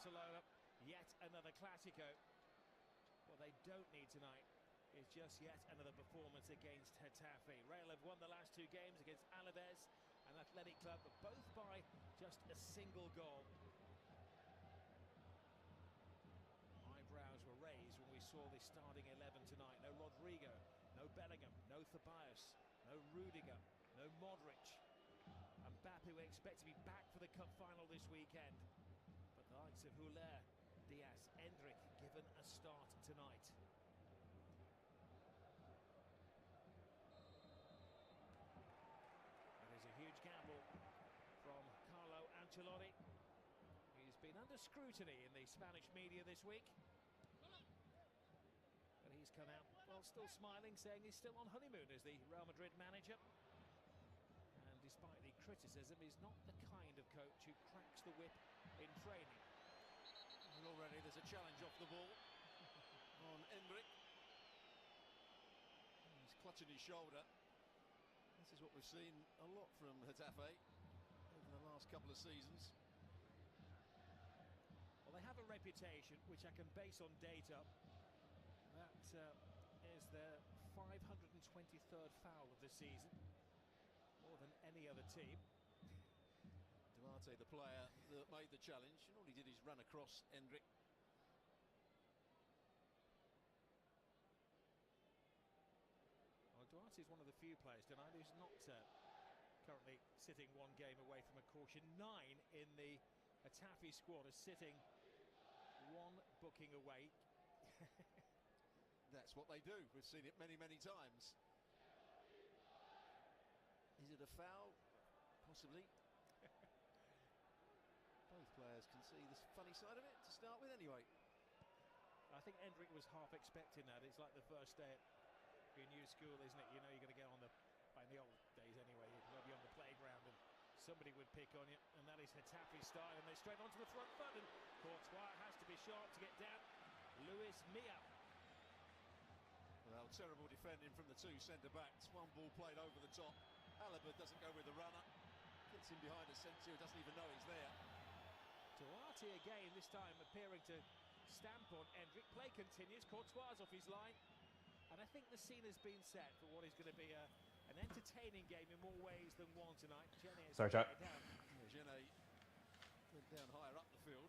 Barcelona, yet another Clásico. What they don't need tonight is just yet another performance against Getafe. Real have won the last two games against Alaves and Athletic Club, but both by just a single goal. Eyebrows were raised when we saw the starting 11 tonight. No Rodrigo, no Bellingham, no Ceballos, no Rudiger, no Modric. Mbappe we expect to be back for the cup final this weekend. But the likes of Huller, Diaz, Endrick given a start tonight. It is a huge gamble from Carlo Ancelotti. He's been under scrutiny in the Spanish media this week. But he's come out, well, still smiling, saying he's still on honeymoon as the Real Madrid manager. And despite the criticism, he's not the kind of coach who cracks the whip in training. And already there's a challenge off the ball on Endrick. He's clutching his shoulder. This is what we've seen a lot from Getafe over the last couple of seasons. Well, they have a reputation which I can base on data. That is their 523rd foul of the season, more than any other team. Duarte, the player that made the challenge, and all he did is run across Endrick. Well, Duarte is one of the few players tonight who's not currently sitting one game away from a caution. 9 in the Getafe squad are sitting one booking away. That's what they do. We've seen it many, many times. Is it a foul? Possibly. Both players can see the funny side of it to start with anyway. I think Endrick was half expecting that. It's like the first day at your new school, isn't it? You know you're going to get on the, in the old days anyway, you're going to be on the playground and somebody would pick on you, and that is Getafe style, and they're straight onto the front foot, and Courtois has to be sharp to get down. Luis Milla. Well, terrible defending from the two centre-backs. One ball played over the top. Alaba doesn't go with the runner. Gets in behind Asensio, doesn't even know he's there. Duarte again, this time appearing to stamp on Endrick. Play continues, Courtois off his line. And I think the scene has been set for what is going to be an entertaining game in more ways than one tonight. Jenny is sorry, chat. Jenny went down higher up the field.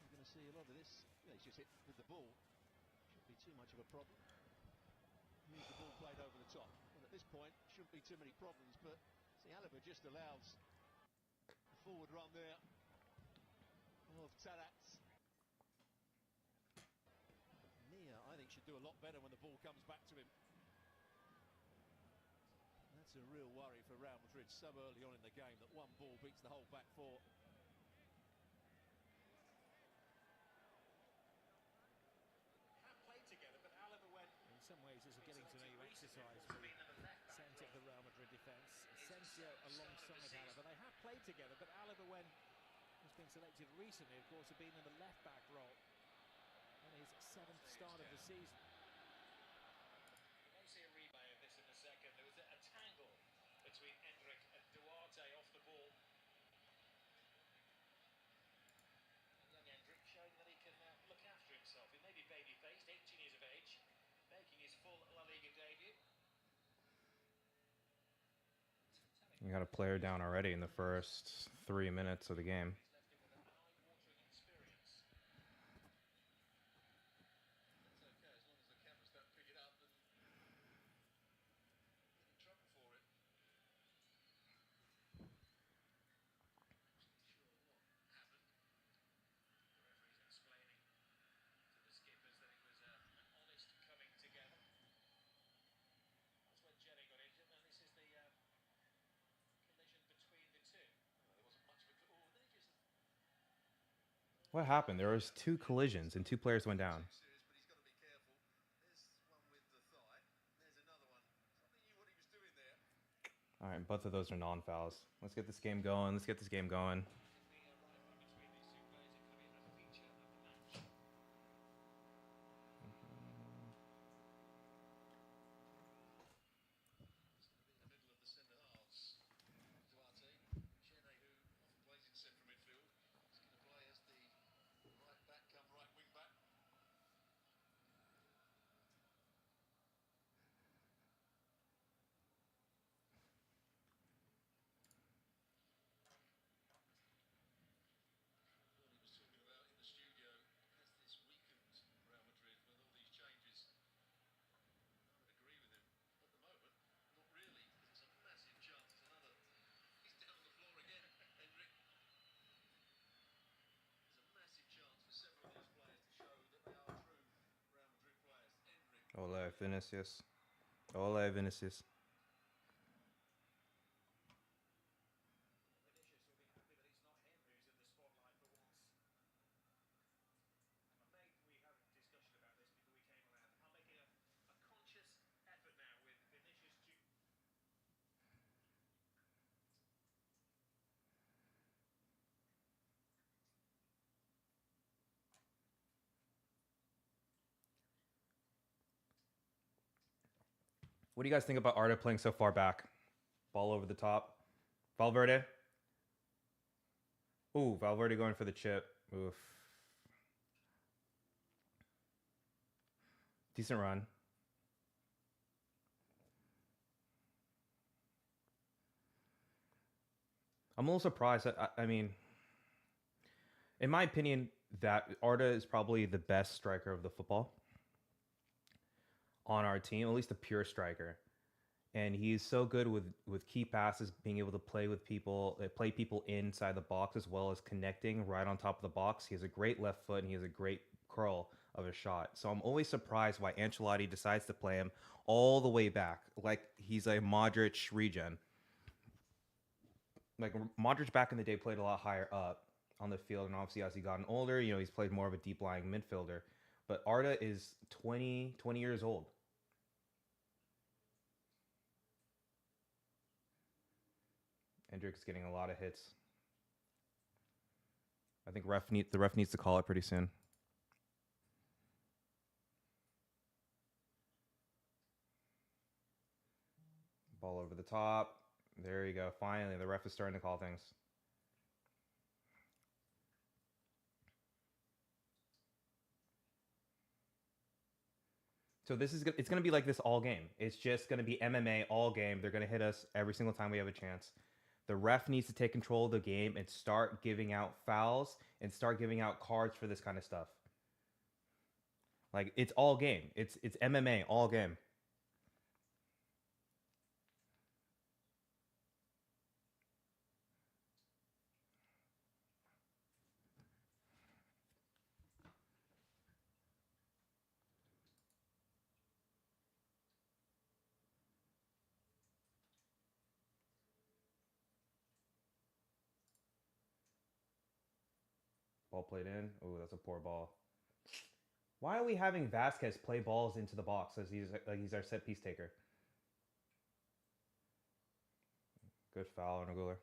You're going to see a lot of this. Yeah, he's just hit with the ball. Shouldn't be too much of a problem. Here's the ball played over the top. And at this point, shouldn't be too many problems, but see, Alaba just allows the forward run there of Tarat. Mia, I think, should do a lot better when the ball comes back to him. That's a real worry for Real Madrid so early on in the game that one ball beats the whole back four. Played together, but Alaba went. In some ways, it's a getting to know you exercise for the centre of the Real Madrid defence. Asensio alongside Alaba. They have played together, but Alaba, when he's been selected recently, of course, have been in the left-back role in his 7th start of the season. You may see a replay of this in a second. There was a tangle between Endrick and Duarte off the ball. Young Endrick showing that he can look after himself. He may be baby-faced, 18 years of age, making his full La Liga debut. You got a player down already in the first 3 minutes of the game. Jenny got injured, and this is the collision between the two. There wasn't much of a What happened? There was 2 collisions and 2 players went down. But he's got to be careful. There's one with the thigh. There's another one. Probably knew what he was doing there. All right, both of those are non-fouls. Let's get this game going. Let's get this game going. Duarte, Jenny, who often plays in central midfield, is going to play as the Ole Vinicius. Ole Vinicius. Vinicius will be happy that it's not him who's in the spotlight for once. We had a discussion about this before we came around. I'm making a conscious effort now with Vinicius. What do you guys think about Arda playing so far back? Ball over the top. Valverde. Ooh, Valverde going for the chip. Oof. Decent run. I'm a little surprised. I mean, in my opinion, that Arda is probably the best striker of the football on our team, at least a pure striker. And he's so good with key passes, being able to play with people, play people inside the box as well as connecting right on top of the box. He has a great left foot and he has a great curl of a shot. So I'm always surprised why Ancelotti decides to play him all the way back, like he's a Modric regen. Like Modric back in the day played a lot higher up on the field, and obviously as he gotten older, you know, he's played more of a deep lying midfielder. But Arda is 20 years old. Hendrick's getting a lot of hits. I think the ref needs to call it pretty soon. Ball over the top. There you go. Finally, the ref is starting to call things. So it's going to be like this all game. It's just going to be MMA all game. They're going to hit us every single time we have a chance. The ref needs to take control of the game and start giving out fouls and start giving out cards for this kind of stuff. Like, it's all game. It's MMA all game. Ball played in. Oh, that's a poor ball. Why are we having Vasquez play balls into the box as he's our set piece taker? Good foul on Aguilar.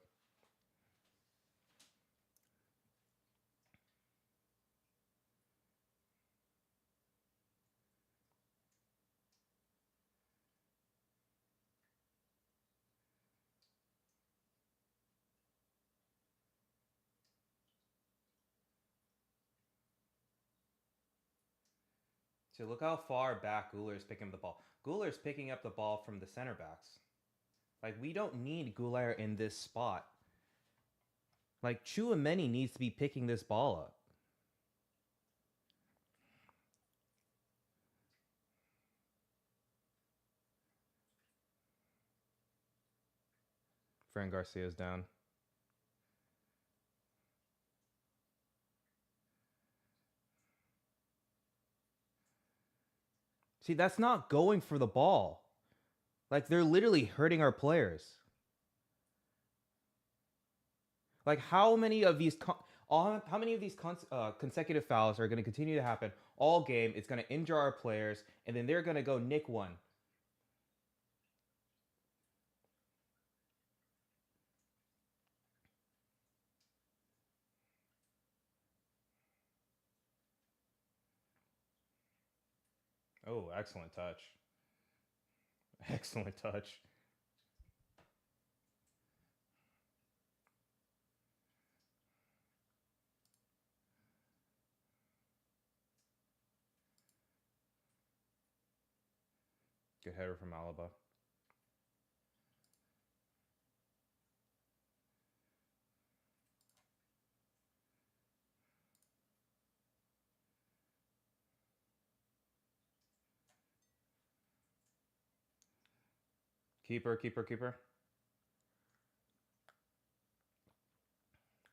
So look how far back Goular is picking up the ball. Goular is picking up the ball from the center backs. Like, we don't need Goular in this spot. Like, Chouameni needs to be picking this ball up. Fran Garcia's down. See, that's not going for the ball. Like, they're literally hurting our players. Like, how many of these consecutive fouls are going to continue to happen all game? It's going to injure our players, and then they're going to go nick one. Oh, excellent touch. Excellent touch. Good header from Alaba. Keeper.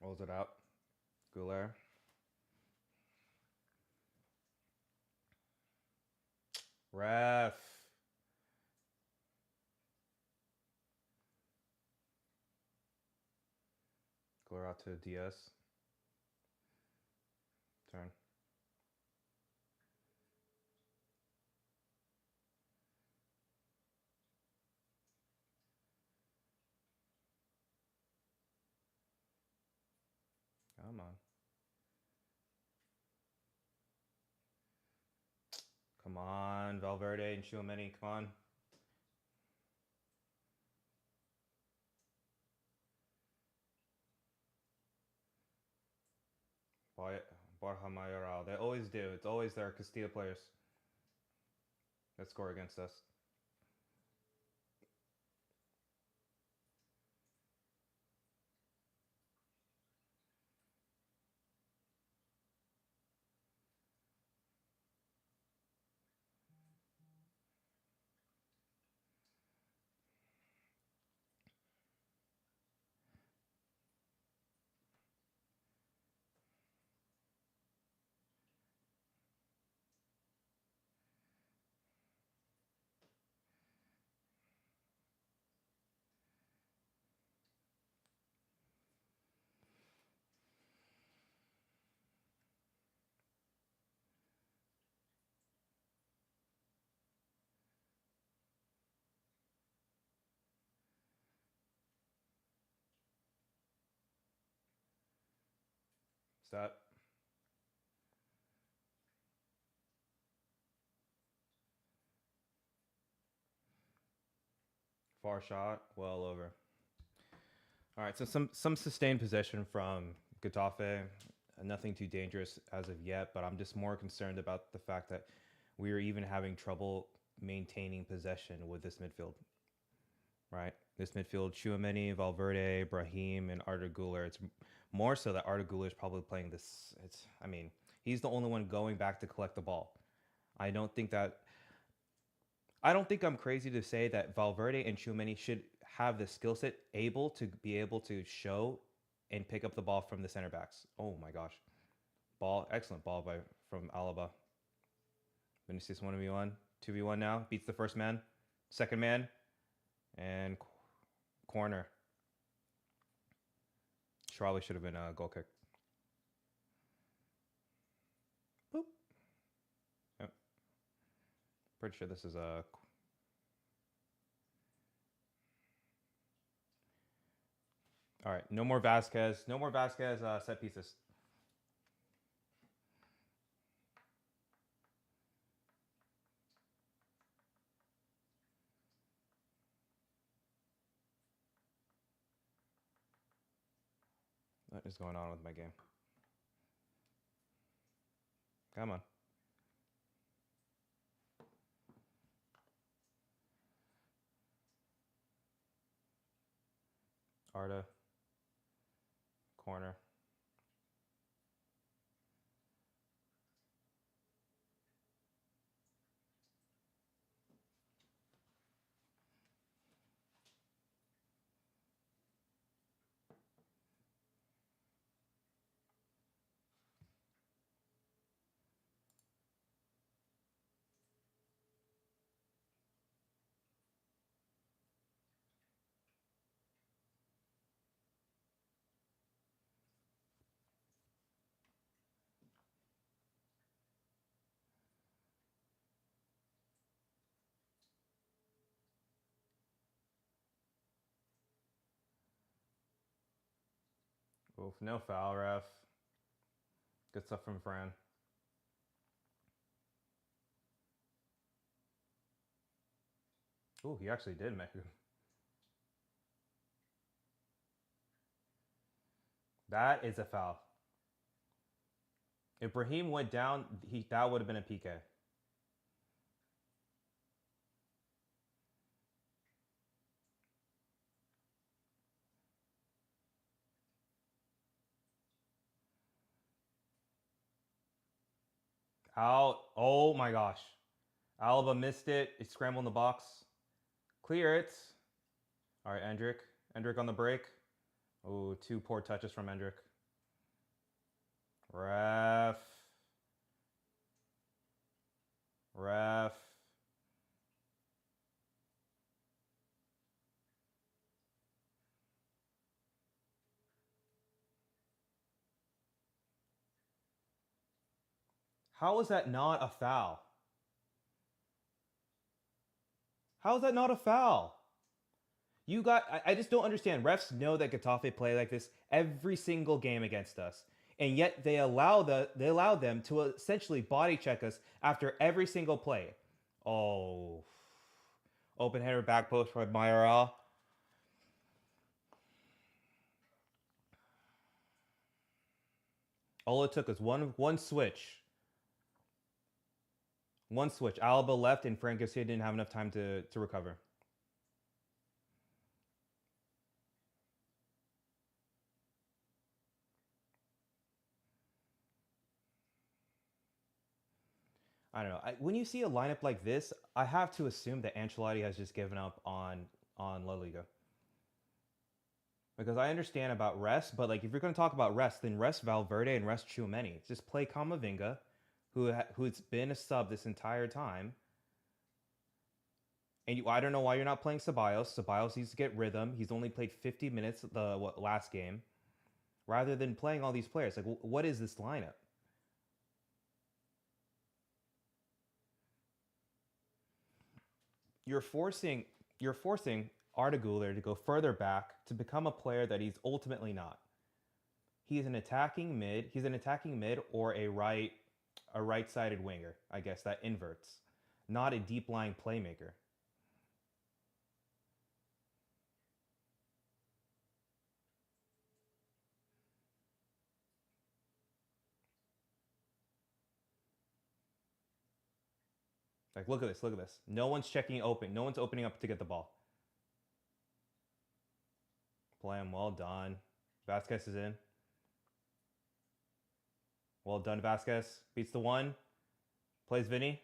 Rolls it out. Goular. Ref. Clear out to DS. Turn. Come on. Come on, Valverde and Tchouaméni, come on. Borja Mayoral. They always do. It's always their Castilla players that score against us. Set. Far shot, well over. All right, so some sustained possession from Getafe. Nothing too dangerous as of yet, but I'm just more concerned about the fact that we are even having trouble maintaining possession with this midfield. Right, this midfield: Tchouaméni, Valverde, Brahim, and Arda Güler. It's more so that Arda Güler is probably playing this. I mean, he's the only one going back to collect the ball. I don't think I'm crazy to say that Valverde and Tchouaméni should have the skill set able to show and pick up the ball from the center backs. Oh my gosh. Excellent ball from Alaba. Vinicius 1v1, 2v1 now. Beats the first man, second man, and corner. Probably should have been a goal kick. Boop. Yep. Pretty sure this is a... All right, no more Vasquez. No more Vasquez set pieces. What is going on with my game? Come on. Arda. Corner. Oof, no foul, ref. Good stuff from Fran. Ooh, he actually did make it. That is a foul. If Brahim went down, that would have been a PK. Out. Oh my gosh. Alaba missed it. He scrambled in the box. Clear it. All right, Endrick. Endrick on the break. Oh, two poor touches from Endrick. Ref. Ref. How is that not a foul? How is that not a foul? I just don't understand. Refs know that Getafe play like this every single game against us, and yet they allow them to essentially body check us after every single play. Oh, open header back post for Mayoral. All it took was one switch. One switch. Alaba left, and Fran Garcia didn't have enough time to recover. I don't know. When you see a lineup like this, I have to assume that Ancelotti has just given up on La Liga. Because I understand about rest, but like if you're going to talk about rest, then rest Valverde and rest Tchouameni. Just play Camavinga, who's been a sub this entire time. And I don't know why you're not playing Ceballos. Ceballos needs to get rhythm. He's only played 50 minutes last game. Rather than playing all these players. Like, what is this lineup? You're forcing Arda Güler to go further back to become a player that he's ultimately not. He's an attacking mid. He's an attacking mid or a right-sided winger, I guess, that inverts. Not a deep-lying playmaker. Like, look at this, look at this. No one's checking open. No one's opening up to get the ball. Play him, well done. Vasquez is in. Well done, Vasquez. Beats the one. Plays Vinny.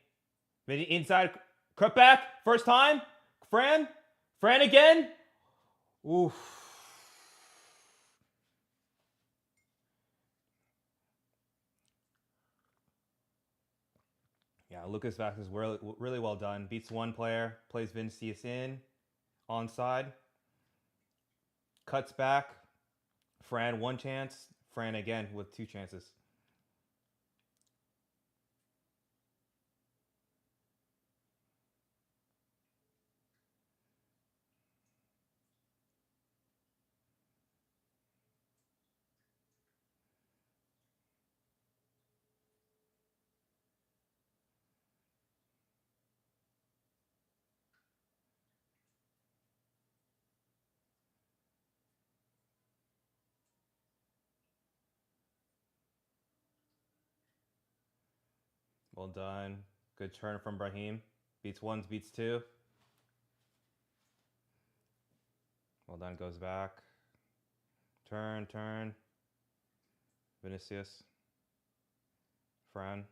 Vinny inside. Cut back. First time. Fran. Fran again. Oof. Yeah, Lucas Vasquez really well done. Beats one player. Plays Vinicius in. Onside. Cuts back. Fran one chance. Fran again with two chances. Well done. Good turn from Brahim. Beats ones, beats two. Well done, goes back. Turn. Vinicius. Fran.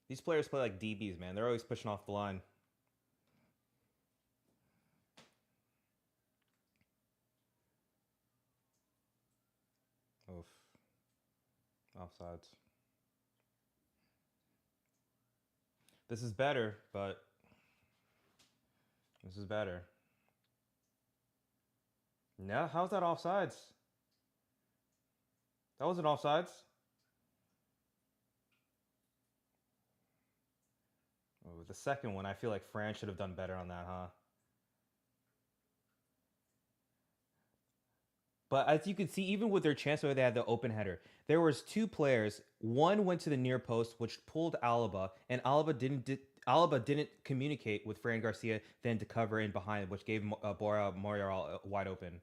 These players play like DBs, man. They're always pushing off the line. Oof. Offsides. This is better, but this is better. No, how's that offsides? That wasn't offsides. Oh, the second one, I feel like Fran should have done better on that, huh? But as you can see, even with their chance where they had the open header, there was two players. One went to the near post, which pulled Alaba, and Alaba didn't communicate with Fran Garcia then to cover in behind, which gave Montreal a wide open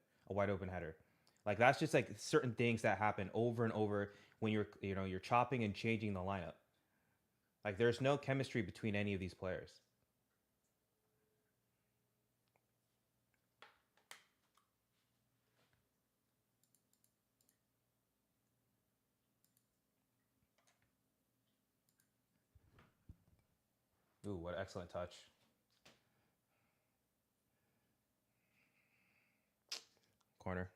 header. Like that's just like certain things that happen over and over when you're chopping and changing the lineup. Like there's no chemistry between any of these players. Ooh, what excellent touch. Corner.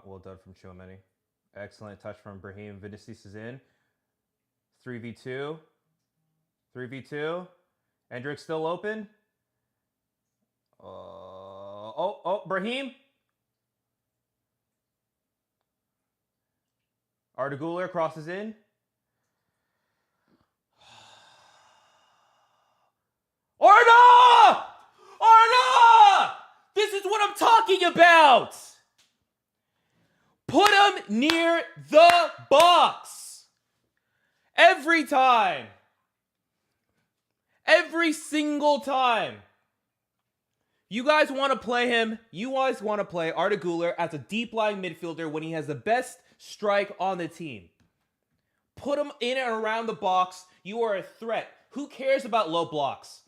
Well done from Chouameni. Excellent touch from Brahim. Vinicius is in. 3v2. 3v2. Endrick still open. Brahim. Arda Güler crosses in. Arda! Arda! This is what I'm talking about! Put him near the box! Every time! Every single time! You guys want to play him. You guys want to play Arda Güler as a deep-lying midfielder when he has the best strike on the team. Put him in and around the box. You are a threat. Who cares about low blocks?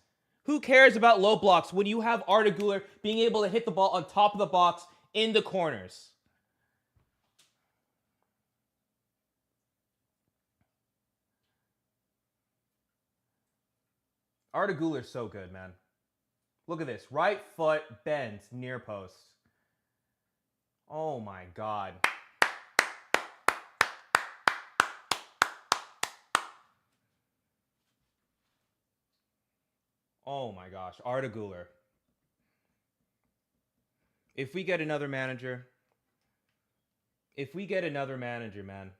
Who cares about low blocks when you have Arda Güler being able to hit the ball on top of the box in the corners? Arda Güler's so good, man. Look at this. Right foot bends near post. Oh my God. Oh my gosh. Arda Güler. If we get another manager. Man.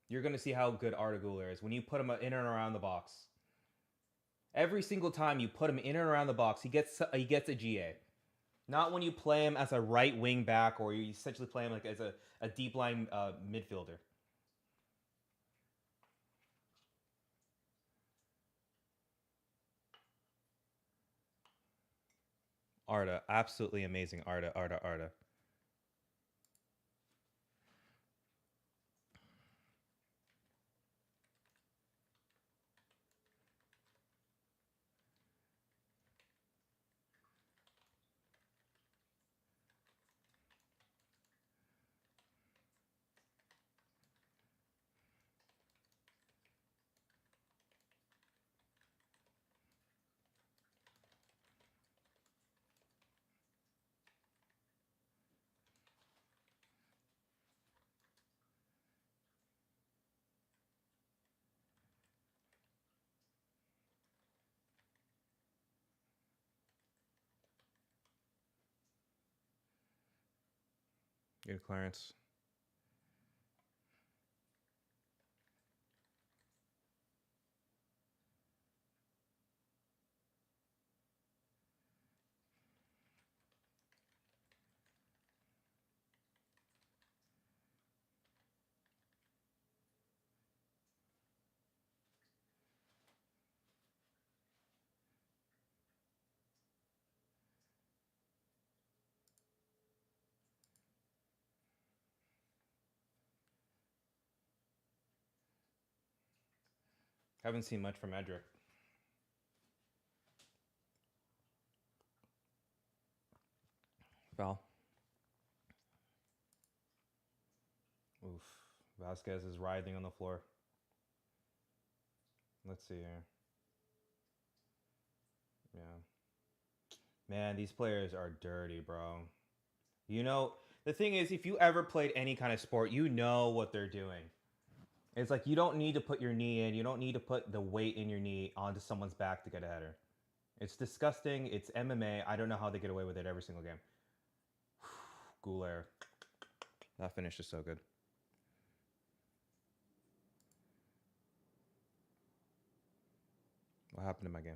You're going to see how good Arda Güler is when you put him in and around the box. Every single time you put him in and around the box, he gets a GA. Not when you play him as a right wing back or you essentially play him like as a deep line midfielder. Arda, absolutely amazing. Arda. Good clearance. Haven't seen much from Edric. Foul. Oof. Vasquez is writhing on the floor. Let's see here. Yeah. Man, these players are dirty, bro. You know, the thing is, if you ever played any kind of sport, you know what they're doing. It's like you don't need to put your knee in. You don't need to put the weight in your knee onto someone's back to get a header. It's disgusting. It's MMA. I don't know how they get away with it every single game. Güler. That finish is so good. What happened in my game?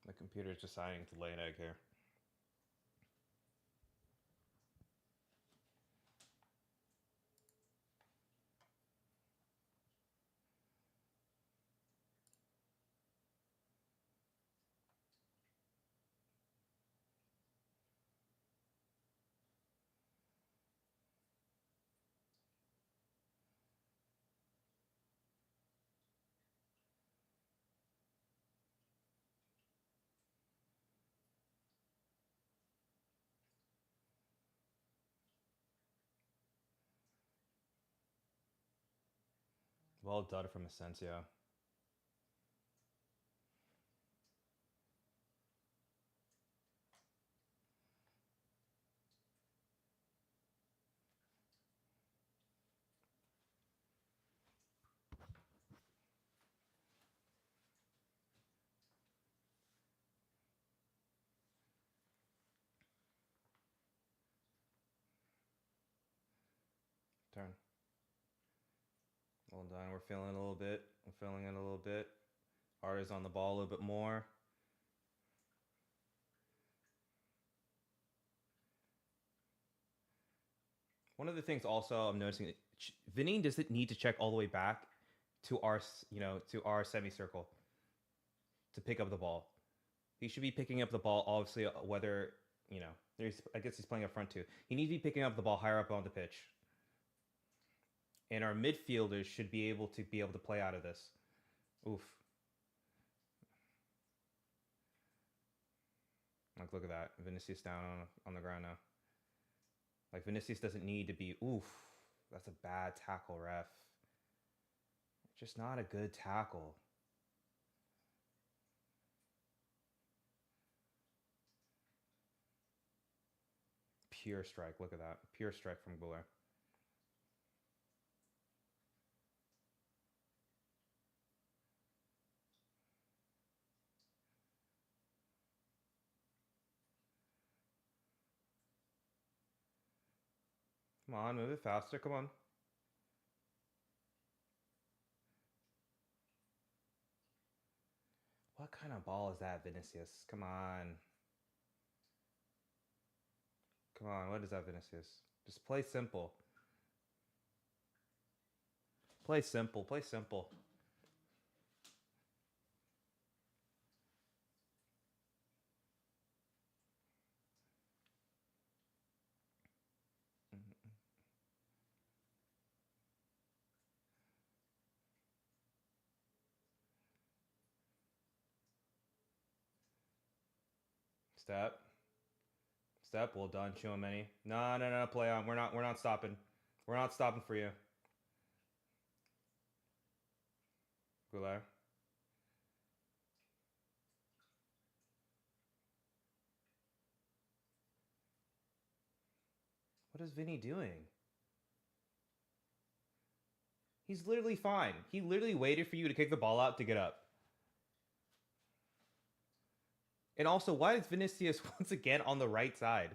My computer is deciding to lay an egg here. Well done from Asensio. Turn. Well done. We're feeling it a little bit. I'm feeling it a little bit. Arda's on the ball a little bit more. One of the things also I'm noticing, Vinny doesn't need to check all the way back to our, to our semicircle to pick up the ball. He should be picking up the ball, obviously, whether, I guess he's playing up front too. He needs to be picking up the ball higher up on the pitch. And our midfielders should be able to play out of this. Oof. Like, look at that. Vinicius down on the ground now. Like, Vinicius doesn't need to be... Oof. That's a bad tackle, ref. Just not a good tackle. Pure strike. Look at that. Pure strike from Guler. Come on, move it faster. Come on. What kind of ball is that, Vinicius? Come on. Come on, what is that, Vinicius? Just play simple. Play simple. Play simple. Step. Step. Well done, Chouameni. No. Play on. We're not stopping. We're not stopping for you. Guler. What is Vinny doing? He's literally fine. He literally waited for you to kick the ball out to get up. And also, why is Vinicius once again on the right side?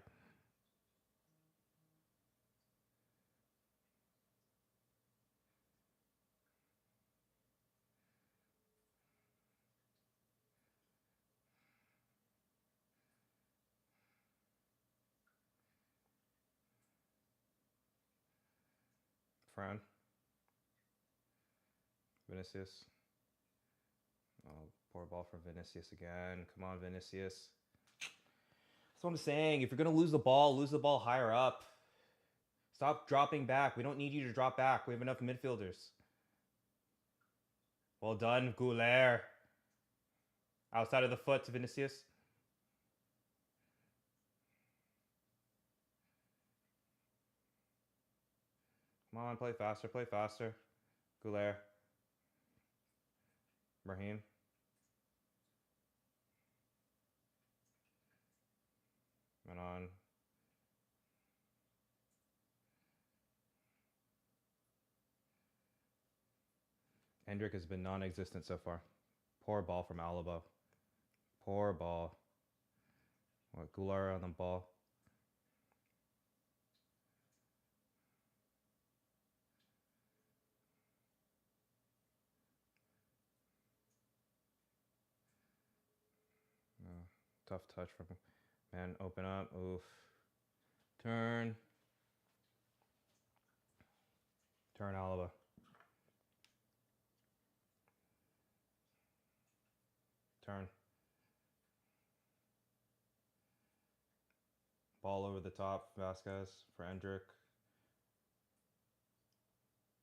Fran. Vinicius. Oh, poor ball from Vinicius again. Come on, Vinicius. That's what I'm saying. If you're going to lose the ball higher up. Stop dropping back. We don't need you to drop back. We have enough midfielders. Well done, Guler. Outside of the foot to Vinicius. Come on, play faster, play faster. Guler. Raheem. And on. Hendrick has been non-existent so far. Poor ball from Alaba. Poor ball. What, Guler on the ball. Tough touch from him. Man, open up. Oof. Turn. Turn, Alaba. Turn. Ball over the top. Vasquez for Hendrick.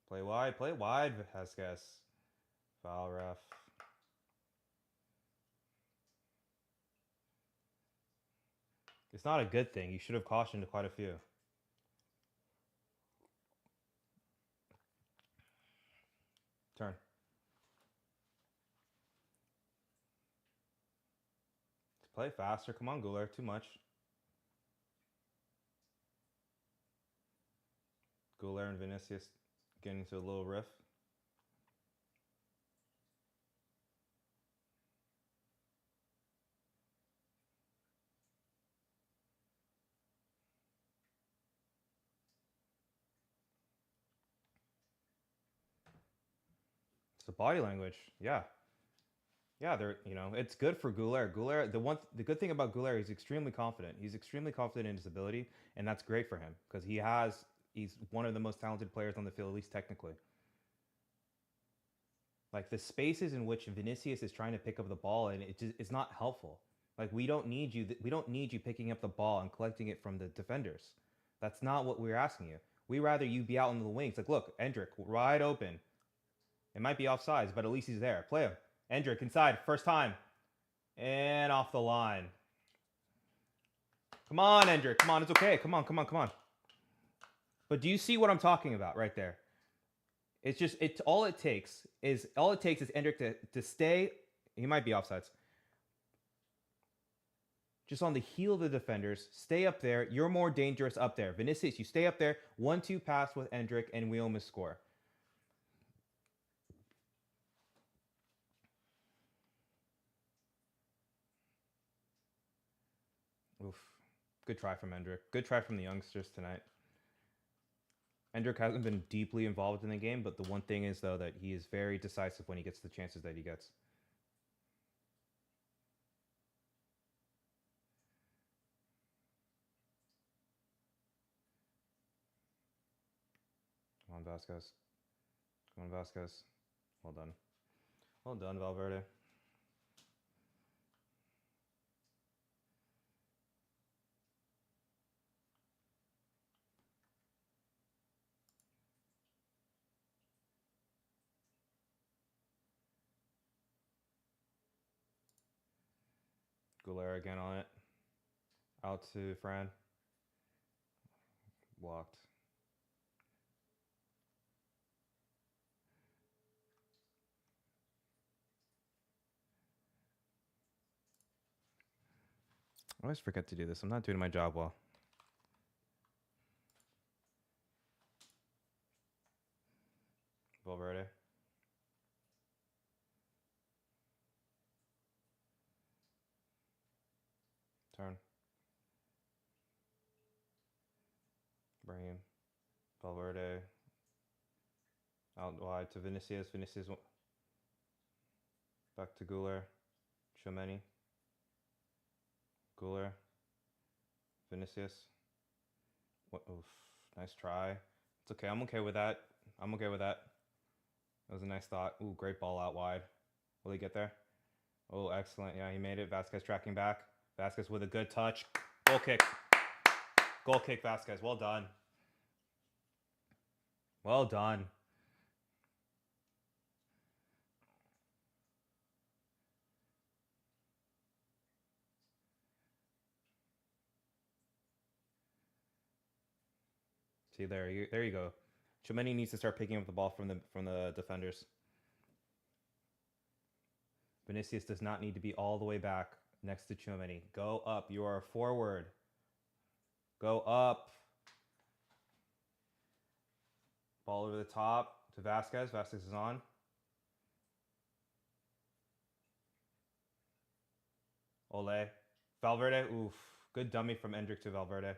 Play wide. Play wide, Vasquez. Foul, ref. It's not a good thing. You should have cautioned quite a few. Turn. Play faster. Come on, Guler. Too much. Guler and Vinicius getting into a little riff. It's the body language. Yeah. Yeah, they're it's good for Goulet. Goulet, the good thing about Goulet, he's extremely confident. He's extremely confident in his ability, and that's great for him because he's one of the most talented players on the field, at least technically. Like the spaces in which Vinicius is trying to pick up the ball, and it's not helpful. Like we don't need you. We don't need you picking up the ball and collecting it from the defenders. That's not what we're asking you. We rather you be out on the wings. Like look, Endrick wide open. It might be offsides, but at least he's there. Play him. Endrick inside, first time. And off the line. Come on, Endrick. Come on, it's okay. Come on, come on, come on. But do you see what I'm talking about right there? It's just all it takes is Endrick to stay. He might be offsides. Just on the heel of the defenders, stay up there. You're more dangerous up there. Vinicius, you stay up there. 1-2 pass with Endrick, and we almost score. Oof. Good try from Endrick. Good try from the youngsters tonight. Endrick hasn't been deeply involved in the game, but the one thing is, though, that he is very decisive when he gets the chances that he gets. Come on, Vasquez. Come on, Vasquez. Well done. Well done, Valverde. Goulet again on it. Out to Fran. Blocked. I always forget to do this. I'm not doing my job well. Valverde. Turn. Brahim. Valverde. Out wide to Vinicius. Vinicius. Back to Goulet. Tchouameni. Goulet. Vinicius. What? Oof. Nice try. It's okay. I'm okay with that. I'm okay with that. That was a nice thought. Ooh, great ball out wide. Will he get there? Oh, excellent. Yeah, he made it. Vasquez tracking back. Vasquez with a good touch. Goal kick. Goal kick, Vasquez. Well done. Well done. See, there you go. Tchouameni needs to start picking up the ball from the defenders. Vinicius does not need to be all the way back next to Tchouameni. Go up. You are a forward. Go up. Ball over the top to Vasquez. Vasquez is on. Ole. Valverde. Oof. Good dummy from Endrick to Valverde.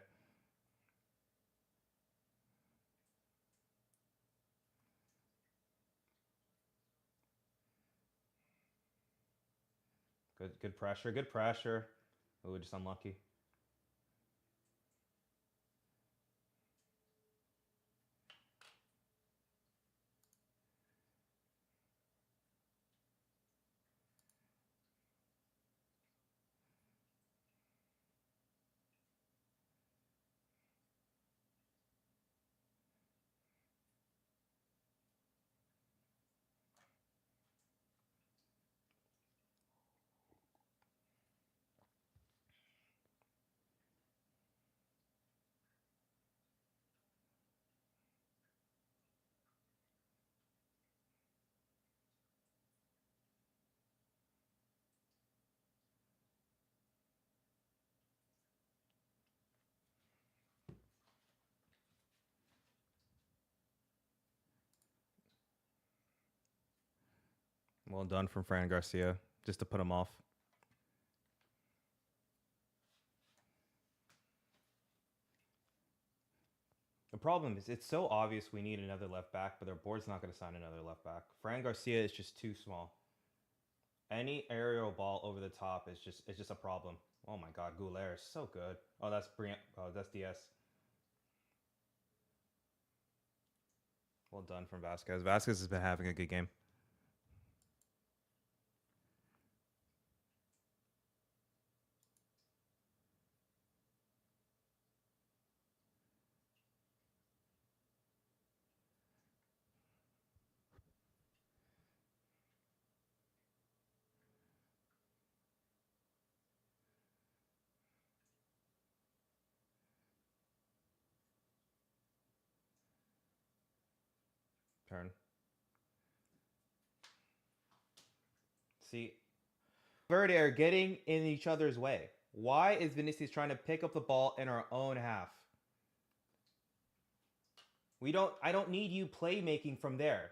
Good pressure. Good pressure. Oh, just unlucky. Well done from Fran Garcia, just to put him off. The problem is it's so obvious we need another left back, but their board's not going to sign another left back. Fran Garcia is just too small. Any aerial ball over the top is just a problem. Oh my God, Goulart is so good. Oh, that's Brian. Oh, that's Diaz. Well done from Vasquez. Vasquez has been having a good game. Turn. See, Verde are getting in each other's way. Why is Vinicius trying to pick up the ball in our own half? I don't need you playmaking from there.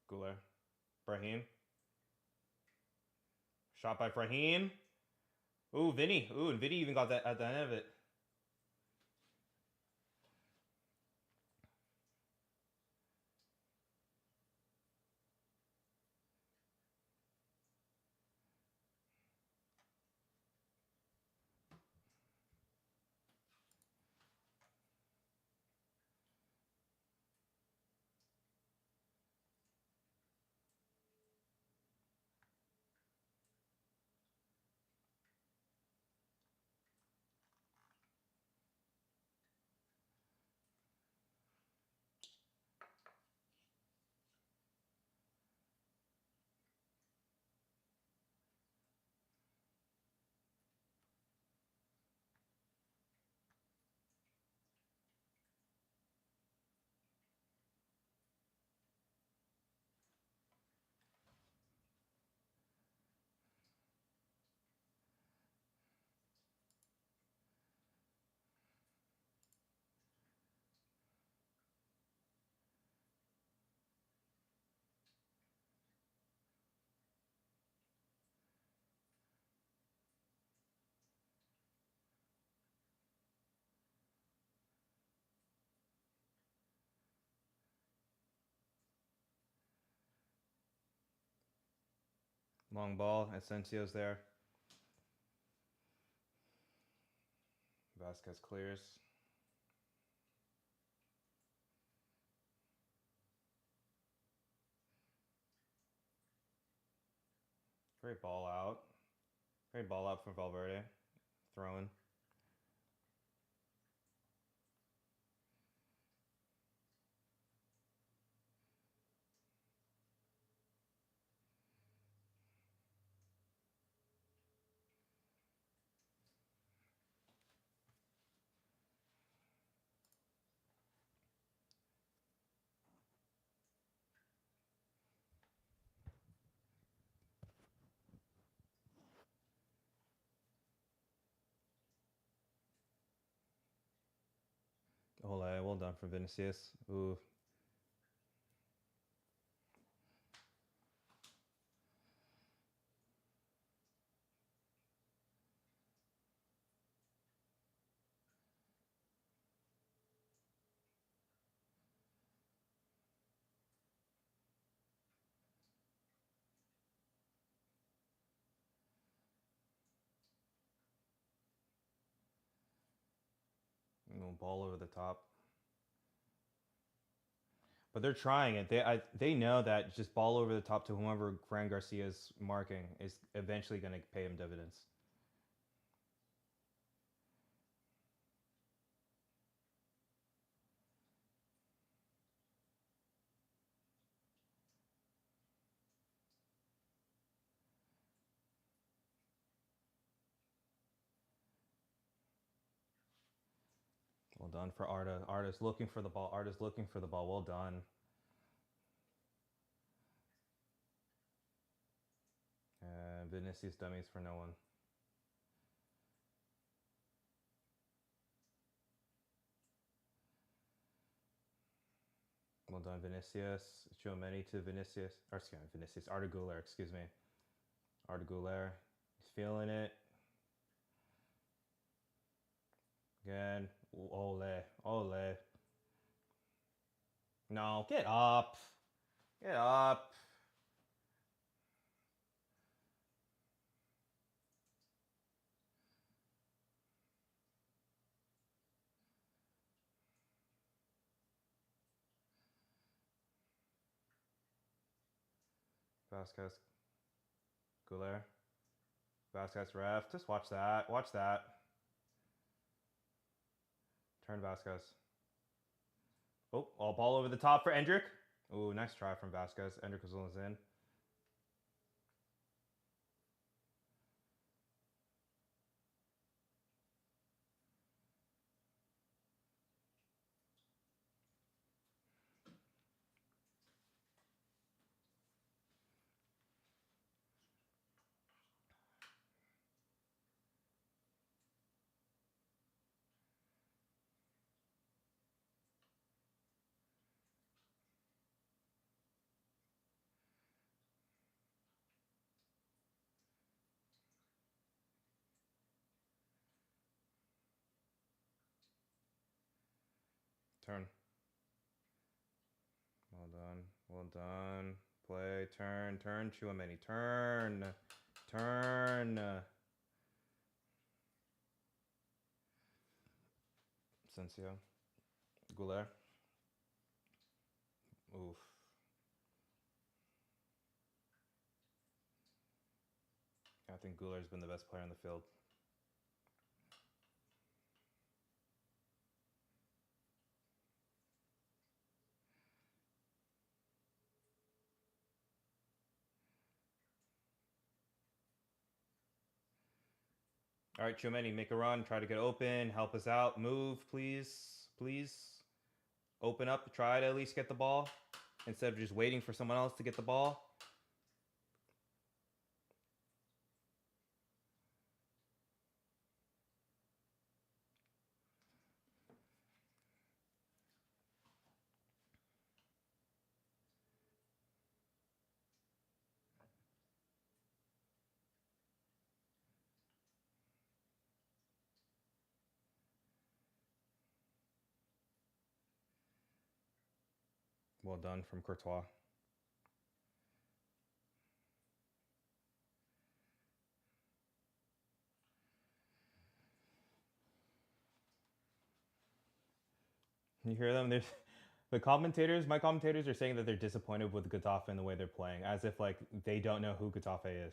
Goulart. Brahim. Shot by Brahim. Ooh, Vinny. Ooh, and Vinny even got that at the end of it. Long ball. Asensio's there. Vasquez clears. Great ball out. Great ball out from Valverde. Throwing. Ole, well done from Vinicius. Ooh. Ball over the top. But they're trying it. They know that just ball over the top to whomever Fran Garcia's marking is eventually going to pay him dividends. done for Arda. Arda's looking for the ball. Arda's looking for the ball. Well done. And Vinicius dummies for no one. Well done, Vinicius. Tchouaméni to Vinicius. Or excuse me, Vinicius. Arda Güler, excuse me. Arda Güler. He's feeling it. Again. Ole. Ole. No, get up. Get up. Vasquez. Güler. Vasquez ref. Just watch that. Watch that. Turn Vasquez. Oh, all ball over the top for Endrick. Oh, nice try from Vasquez. Endrick was almost in. Turn. Well done. Well done. Play. Turn. Turn. Tchouaméni. Turn. Turn. Asensio. Güler. Oof. I think Güler's been the best player on the field. All right, Tchouaméni, make a run. Try to get open. Help us out. Move, please. Please. Open up. Try to at least get the ball instead of just waiting for someone else to get the ball. Well done from Courtois. You hear them? There's the commentators. My commentators are saying that they're disappointed with Getafe and the way they're playing, as if like they don't know who Getafe is.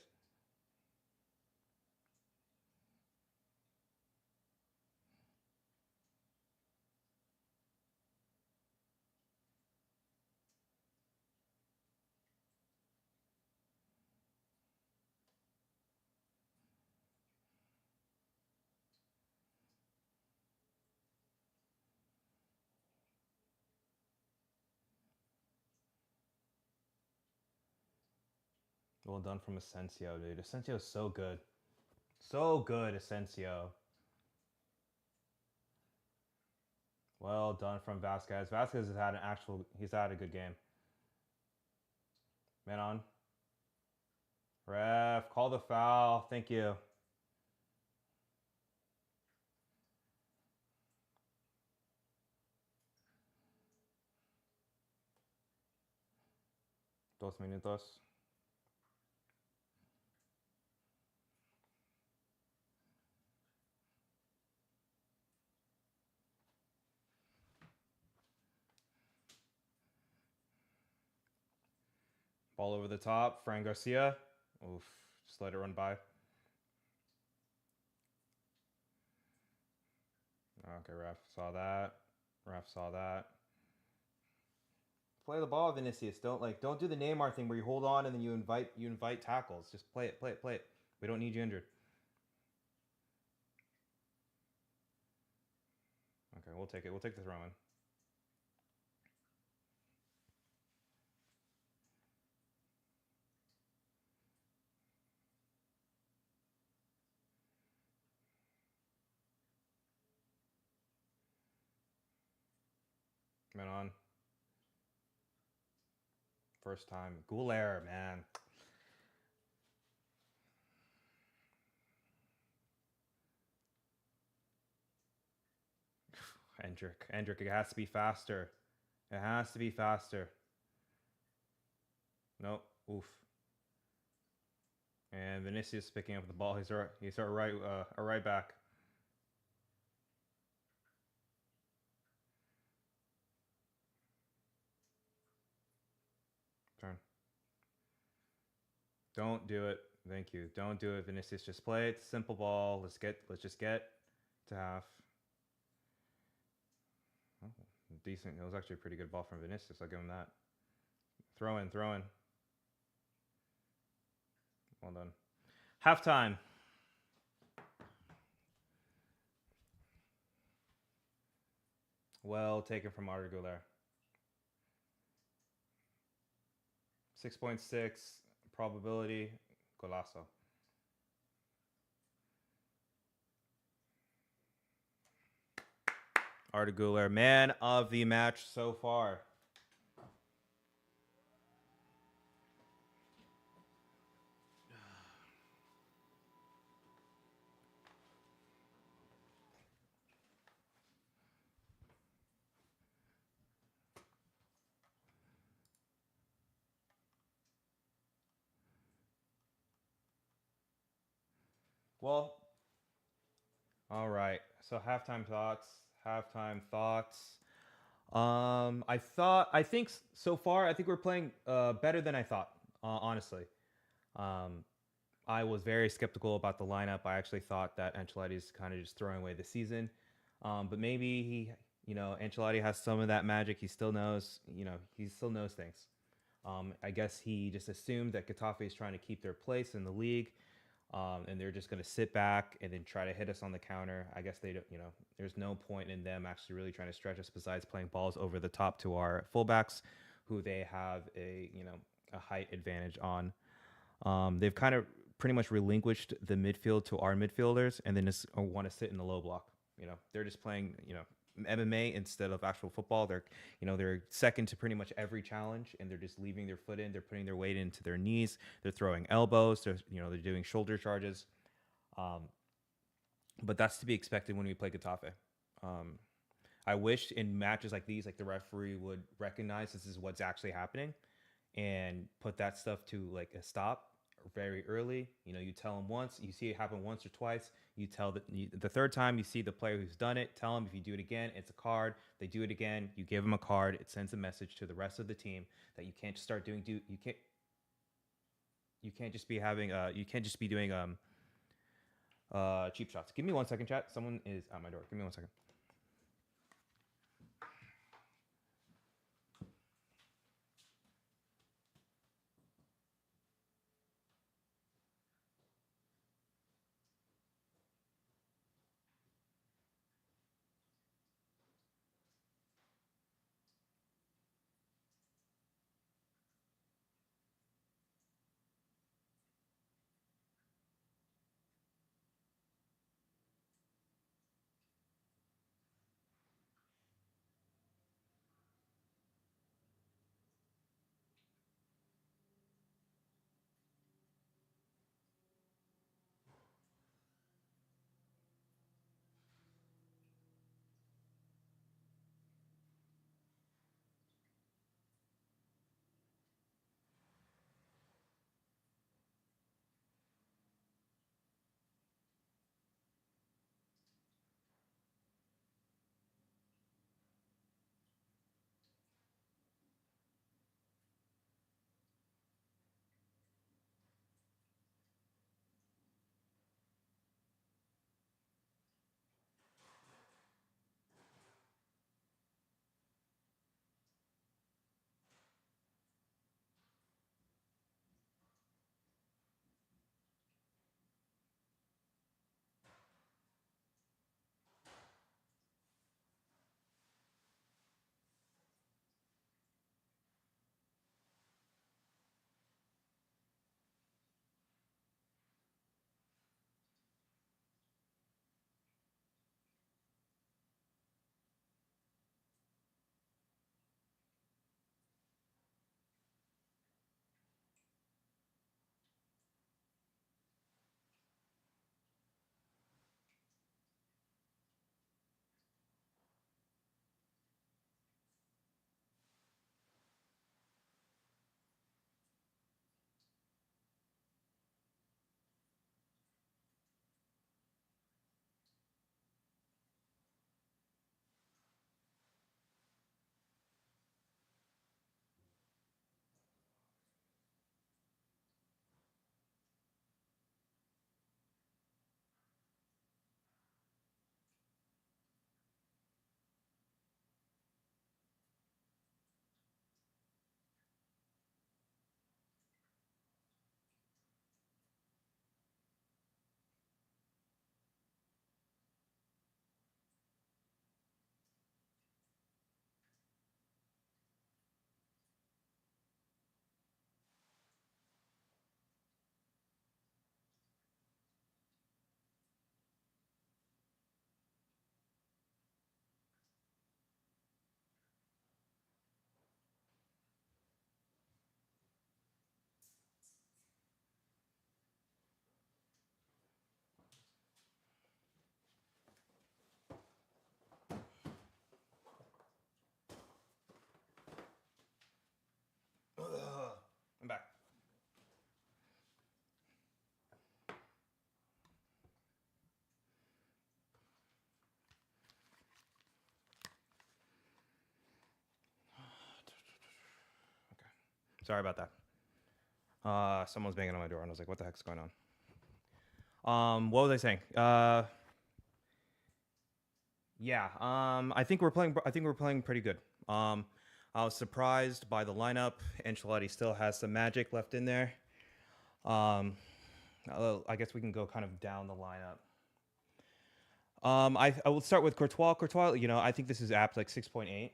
Well done from Asensio, dude. Asensio is so good. So good, Asensio. Well done from Vasquez. Vasquez has had he's had a good game. Man on. Ref, call the foul. Thank you. Dos minutos. Ball over the top. Fran Garcia. Oof. Just let it run by. Okay, ref saw that. Ref saw that. Play the ball, Vinicius. Don't do the Neymar thing where you hold on and then you invite tackles. Just play it, play it, play it. We don't need you injured. Okay, we'll take it. We'll take the throw in. Man on. First time. Gouler, man. Hendrick, it has to be faster. It has to be faster. Nope. Oof. And Vinicius picking up the ball. He's our right back. Turn. Don't do it. Thank you. Don't do it, Vinicius. Just play it. Simple ball. Let's just get to half. Oh, decent. It was actually a pretty good ball from Vinicius. I'll give him that. Throw in. Well done. Halftime. Well taken from Arda Güler. 6.6 probability. Golazo. Arda Güler, man of the match so far. Well, all right. So halftime thoughts. I think so far, I think we're playing better than I thought. Honestly, I was very skeptical about the lineup. I actually thought that Ancelotti's kind of just throwing away the season, but maybe Ancelotti has some of that magic. He still knows, he still knows things. I guess he just assumed that Getafe is trying to keep their place in the league. And they're just going to sit back and then try to hit us on the counter. I guess they don't, there's no point in them actually really trying to stretch us besides playing balls over the top to our fullbacks, who they have a height advantage on. They've kind of pretty much relinquished the midfield to our midfielders, and then just want to sit in the low block. They're just playing, MMA instead of actual football. They're second to pretty much every challenge, and they're just leaving their foot in. They're putting their weight into their knees. They're throwing elbows. They're doing shoulder charges. But that's to be expected when we play Getafe. I wish in matches like these, like the referee would recognize this is what's actually happening and put that stuff to like a stop very early. You tell them once, you see it happen once or twice. You tell the third time you see the player who's done it, tell them if you do it again, it's a card. They do it again, you give them a card. It sends a message to the rest of the team that you can't just start doing you can't just be doing cheap shots. Give me 1 second, chat. Someone is at my door. Give me 1 second. Sorry about that. Someone's banging on my door, and I was like, "What the heck's going on?" What was I saying? Yeah. I think we're playing pretty good. I was surprised by the lineup. Ancelotti still has some magic left in there. I guess we can go kind of down the lineup. I will start with Courtois. Courtois, I think this is apt, like 6.8.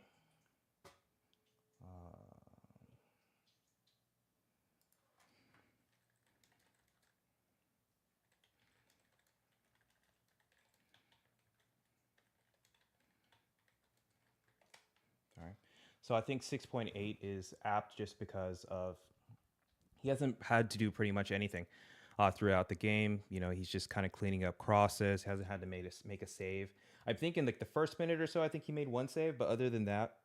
All right. So I think 6.8 is apt just because of he hasn't had to do pretty much anything throughout the game. He's just kind of cleaning up crosses. Hasn't had to make a save. I think in like the first minute or so, I think he made one save, but other than that,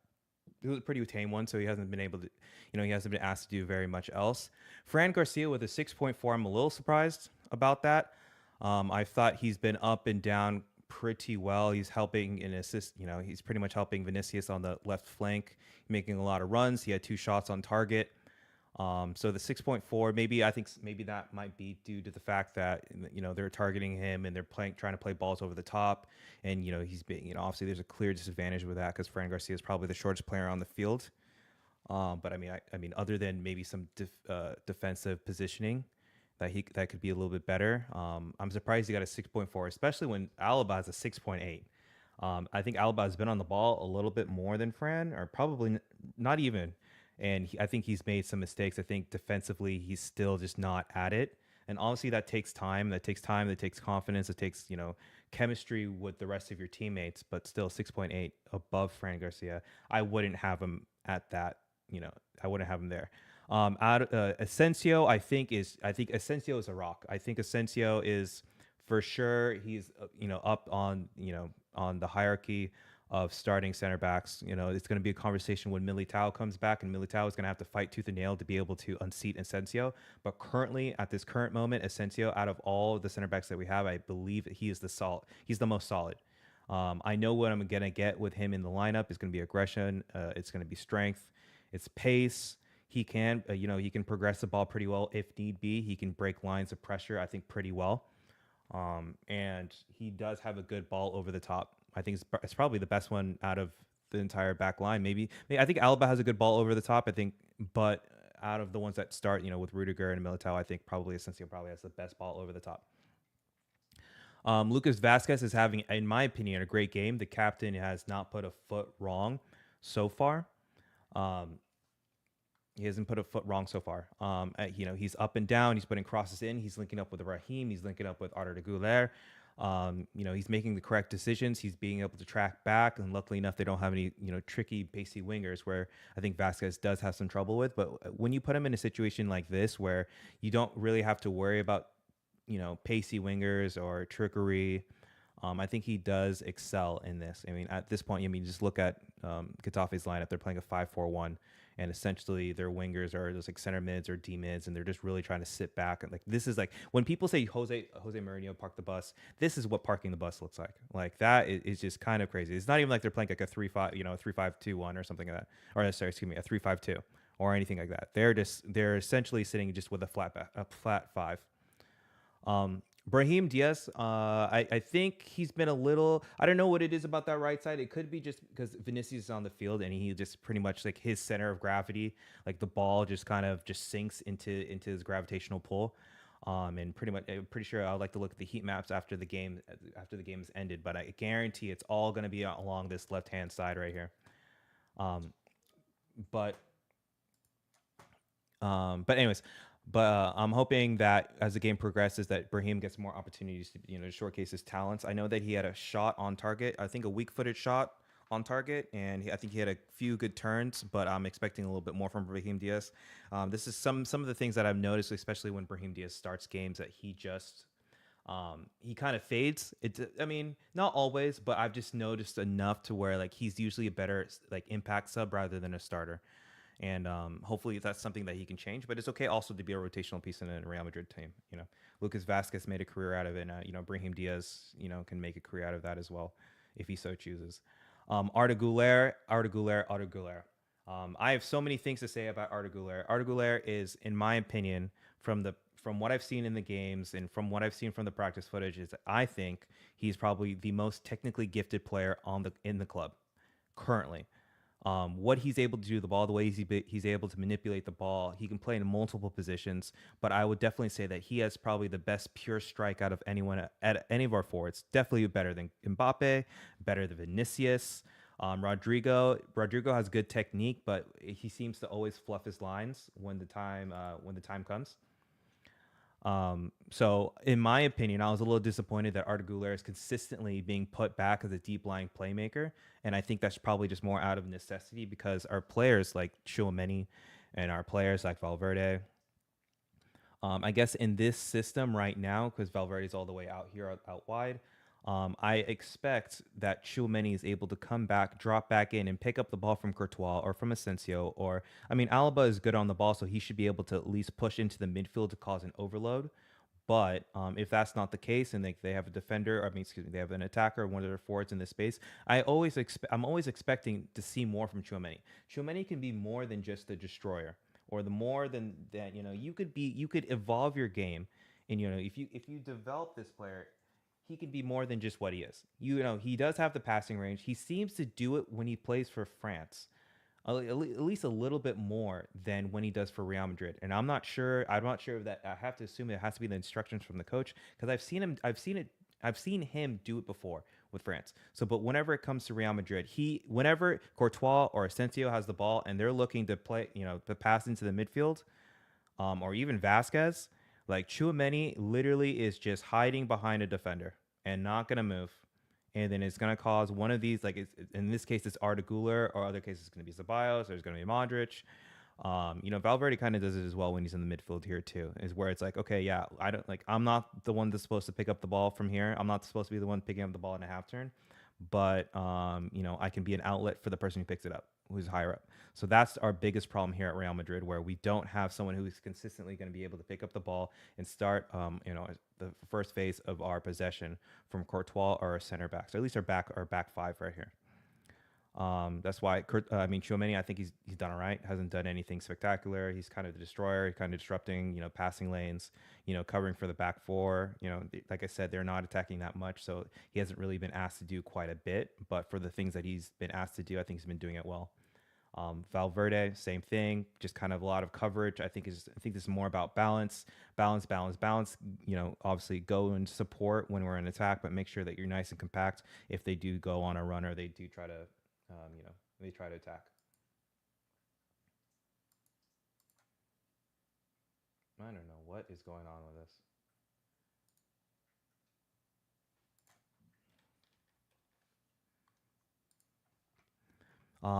it was a pretty tame one. So he hasn't been able to, he hasn't been asked to do very much else. Fran Garcia with a 6.4. I'm a little surprised about that. I thought he's been up and down pretty well. He's helping in assist. He's pretty much helping Vinicius on the left flank, making a lot of runs. He had 2 shots on target. So the 6.4, I think that might be due to the fact that, they're targeting him and they're trying to play balls over the top. And, he's being, obviously there's a clear disadvantage with that because Fran Garcia is probably the shortest player on the field. But I mean, other than maybe some defensive positioning that could be a little bit better. I'm surprised he got a 6.4, especially when Alaba has a 6.8. I think Alaba has been on the ball a little bit more than Fran, or probably not even. And I think he's made some mistakes. I think defensively, he's still just not at it. And obviously that takes time. That takes confidence. It takes, chemistry with the rest of your teammates, but still 6.8 above Fran Garcia. I wouldn't have him at that, I wouldn't have him there. Asensio, I think Asensio is a rock. I think Asensio is for sure. He's, up on the hierarchy of starting center backs. It's going to be a conversation when Militao comes back, and Militao is going to have to fight tooth and nail to be able to unseat Asensio. But currently, at this current moment, Asensio, out of all the center backs that we have, I believe he is he's the most solid. I know what I'm going to get with him in the lineup is going to be aggression. It's going to be strength. It's pace. He can progress the ball pretty well if need be. He can break lines of pressure, I think, pretty well. And he does have a good ball over the top. I think it's probably the best one out of the entire back line. Maybe I think Alba has a good ball over the top. I think, but out of the ones that start, with Rudiger and Militao, I think probably Asensio probably has the best ball over the top. Lucas Vazquez is having, in my opinion, a great game. The captain has not put a foot wrong so far. He hasn't put a foot wrong so far. He's up and down. He's putting crosses in. He's linking up with Raheem. He's linking up with Arda Güler. He's making the correct decisions. He's being able to track back, and luckily enough, they don't have any, tricky, pacey wingers where I think Vasquez does have some trouble with. But when you put him in a situation like this, where you don't really have to worry about, pacey wingers or trickery, I think he does excel in this. I mean, at this point, just look at Getafe's lineup. They're playing a 5-4-1. And essentially their wingers are those like center mids or D mids, and they're just really trying to sit back. And like, this is like when people say Jose Mourinho parked the bus, this is what parking the bus looks like. Like that is just kind of crazy. It's not even like they're playing like a 3-5, 3-5-2-1 or something like that. Or sorry, excuse me, a 3-5-2 or anything like that. They're essentially sitting just with a flat 5. Brahim Diaz, I think he's been a little, I don't know what it is about that right side. It could be just because Vinicius is on the field and he just pretty much like his center of gravity, like the ball just kind of just sinks into his gravitational pull. And pretty much, I'm pretty sure I'd like to look at the heat maps after the game has ended, but I guarantee it's all going to be along this left-hand side right here. But anyways, I'm hoping that as the game progresses, that Brahim gets more opportunities to, showcase his talents. I know that he had a shot on target, I think a weak-footed shot on target, and I think he had a few good turns, but I'm expecting a little bit more from Brahim Diaz. This is some of the things that I've noticed, especially when Brahim Diaz starts games, that he just he kind of fades. Not always, but I've just noticed enough to where like he's usually a better like impact sub rather than a starter. And hopefully that's something that he can change. But it's okay also to be a rotational piece in a Real Madrid team. Lucas Vazquez made a career out of it. Brahim Diaz, can make a career out of that as well if he so chooses. Arda Güler. I have so many things to say about Arda Güler. Arda Güler is, in my opinion, from what I've seen in the games and from what I've seen from the practice footage, is I think he's probably the most technically gifted player in the club currently. What he's able to do, the ball, the way he's able to manipulate the ball, he can play in multiple positions. But I would definitely say that he has probably the best pure strike out of anyone at any of our forwards. Definitely better than Mbappe, better than Vinicius. Rodrigo has good technique, but he seems to always fluff his lines when the time comes. So in my opinion, I was a little disappointed that Arda Güler is consistently being put back as a deep lying playmaker. And I think that's probably just more out of necessity because our players like Tchouaméni and our players like Valverde, I guess in this system right now, because Valverde's all the way out here, out wide, I expect that Tchouaméni is able to come back, drop back in, and pick up the ball from Courtois or from Asensio. Or, I mean, Alaba is good on the ball, so he should be able to at least push into the midfield to cause an overload. But if that's not the case, and they have a defender, or I mean, excuse me, they have an attacker, one of their forwards in this space, I'm always expecting to see more from Tchouaméni. Tchouaméni can be more than just a destroyer, or the more than that. You could evolve your game, and if you develop this player, he can be more than just what he is. He does have the passing range. He seems to do it when he plays for France, at least a little bit more than when he does for Real Madrid. And I'm not sure. I'm not sure that I have to assume it has to be the instructions from the coach because I've seen him. I've seen him do it before with France. So, but whenever it comes to Real Madrid, whenever Courtois or Asensio has the ball and they're looking to play, to pass into the midfield, or even Vasquez, like Tchouaméni literally is just hiding behind a defender and not going to move. And then it's going to cause one of these, like in this case, it's Arda Güler, or other cases, it's going to be Ceballos, or it's going to be Modric. Valverde kind of does it as well when he's in the midfield here too, is where it's like, okay, yeah, I'm not the one that's supposed to pick up the ball from here. I'm not supposed to be the one picking up the ball in a half turn, but I can be an outlet for the person who picks it up, who's higher up. So that's our biggest problem here at Real Madrid, where we don't have someone who's consistently going to be able to pick up the ball and start, the first phase of our possession from Courtois or our center backs, or at least our back five right here. That's why Tchouaméni, I think he's done all right. Hasn't done anything spectacular. He's kind of the destroyer, kind of disrupting, passing lanes, covering for the back four. Like I said, they're not attacking that much, so he hasn't really been asked to do quite a bit. But for the things that he's been asked to do, I think he's been doing it well. Valverde, same thing, just kind of a lot of coverage. I think this is more about balance. Obviously go and support when we're in attack, but make sure that you're nice and compact. If they do go on a run or they do try to, they try to attack. I don't know what is going on with this.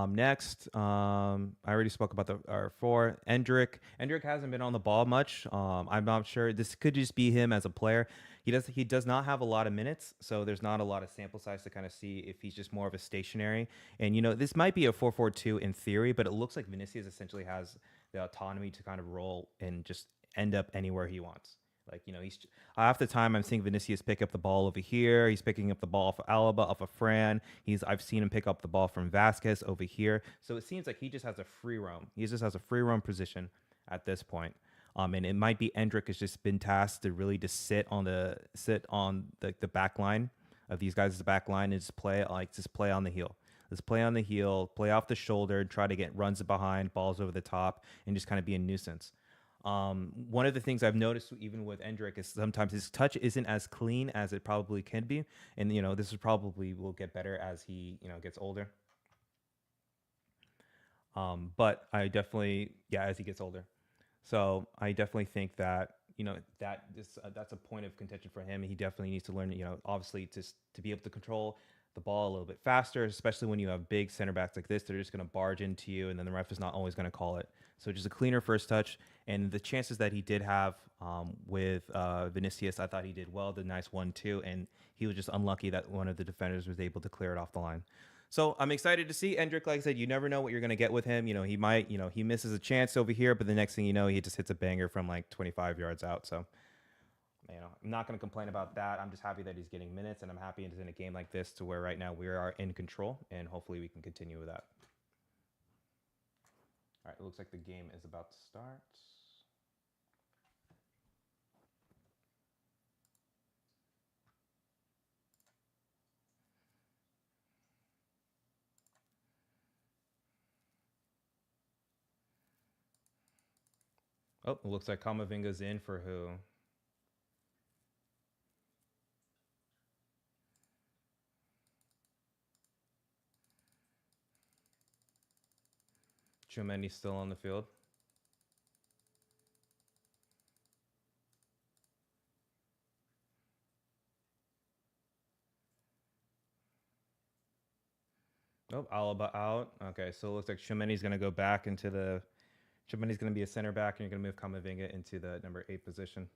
Next, I already spoke about our four. Endrick hasn't been on the ball much. I'm not sure. This could just be him as a player. He does not have a lot of minutes, so there's not a lot of sample size to kind of see if he's just more of a stationary. And this might be a 4-4-2 in theory, but it looks like Vinicius essentially has the autonomy to kind of roll and just end up anywhere he wants. Like, he's half the time I'm seeing Vinicius pick up the ball over here. He's picking up the ball off of Alaba, off of Fran. I've seen him pick up the ball from Vasquez over here. So it seems like he just has a free roam. He just has a free roam position at this point. And it might be Endrick has just been tasked to really just sit on the back line of these guys' back line and just play on the heel. Let's play on the heel, play off the shoulder, try to get runs behind, balls over the top, and just kind of be a nuisance. One of the things I've noticed even with Endrick is sometimes his touch isn't as clean as it probably can be. And, this is probably will get better as he, gets older. But I definitely, as he gets older. So I definitely think that, that's a point of contention for him. He definitely needs to learn, obviously to be able to control the ball a little bit faster, especially when you have big center backs like this. They're just going to barge into you, and then the ref is not always going to call it. So just a cleaner first touch. And the chances that he did have with Vinicius, I thought he did well. The nice 1-2, and he was just unlucky that one of the defenders was able to clear it off the line. So I'm excited to see Endrick. Like I said, you never know what you're going to get with him. He might, he misses a chance over here, but the next thing you know, he just hits a banger from like 25 yards out. So, I'm not going to complain about that. I'm just happy that he's getting minutes, and I'm happy it's in a game like this to where right now we are in control, and hopefully we can continue with that. All right, it looks like the game is about to start. Oh, it looks like Kamavinga's in for who? Tchouameni's still on the field. Nope, Alaba out. Okay, so it looks like Tchouameni's going to go back into the... Tchouameni's going to be a center back, and you're going to move Kamavinga into the number 8 position.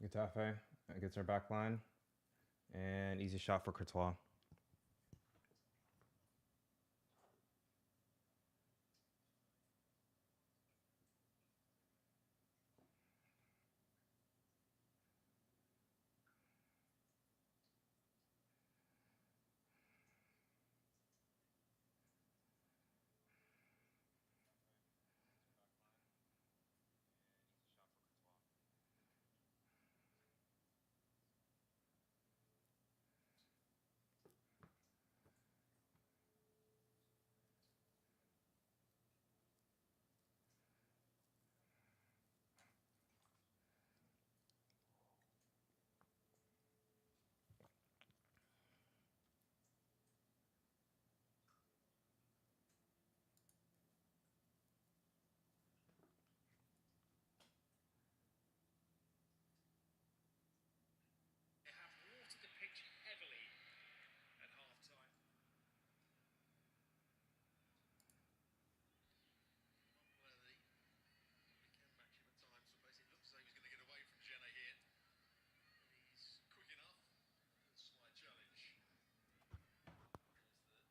Getafe gets our back line. And easy shot for Courtois. They have watered the pitch heavily at half-time. Not where they can match him at times. So basically, it looks as though he's going to get away from Jenna here. He's quick enough. A slight challenge. There's the, I don't want to say a little shove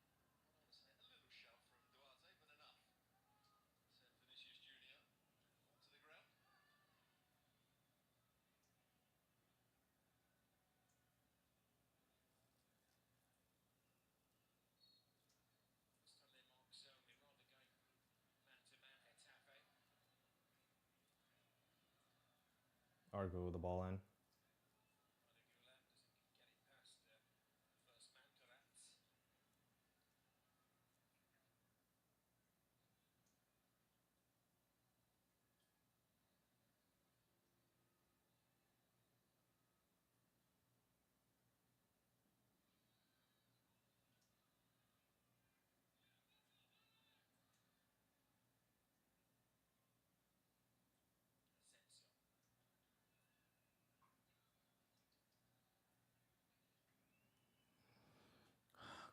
from Duarte, but enough. Sent Vinicius Junior onto the ground. Stanley marks only, rather going man-to-man Getafe. Argo with the ball in. Gulam doesn't get it past the first man, Durant. Asensio.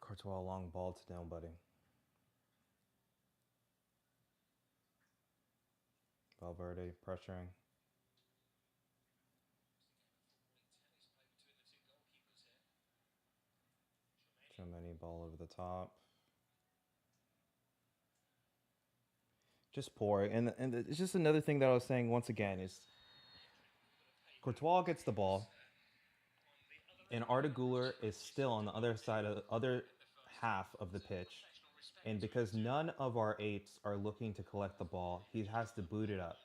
Courtois, long ball to nobody. Valverde pressuring. Tchouameni ball over the top. Just poor. And it's just another thing that I was saying once again is Courtois gets the ball, and Arda Güler is still on the other side of the other half of the pitch. And because none of our eights are looking to collect the ball, he has to boot it up.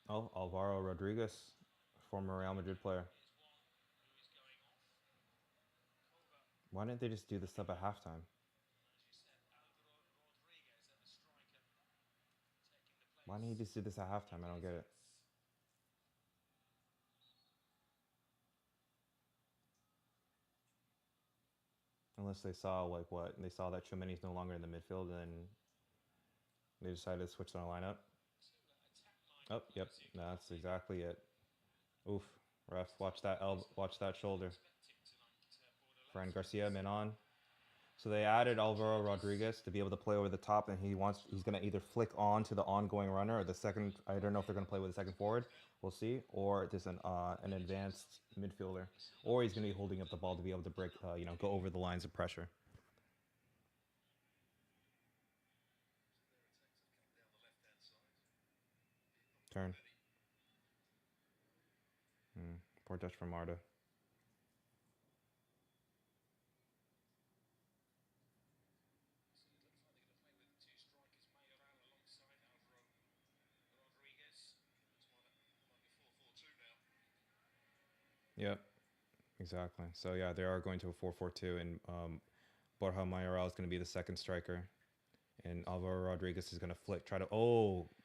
Oh, Alvaro Rodriguez, former Real Madrid player. Why didn't they just do this stuff at halftime? Why didn't he just do this at halftime? I don't get it. Unless they saw like what they saw that Tchouameni's no longer in the midfield, and they decided to switch their lineup. Oh, yep, that's exactly it. Oof, ref, watch that shoulder. Fran Garcia, Menon. So they added Alvaro Rodriguez to be able to play over the top, and he's gonna either flick on to the ongoing runner or the second. I don't know if they're gonna play with the second forward. We'll see, or there's an advanced midfielder, or he's gonna be holding up the ball to be able to break, go over the lines of pressure. Turn. Poor touch from Arda. Yep, exactly. So yeah, they are going to a 4-4-2, and Borja Mayoral is going to be the second striker, and Alvaro Rodriguez is going to flick, try to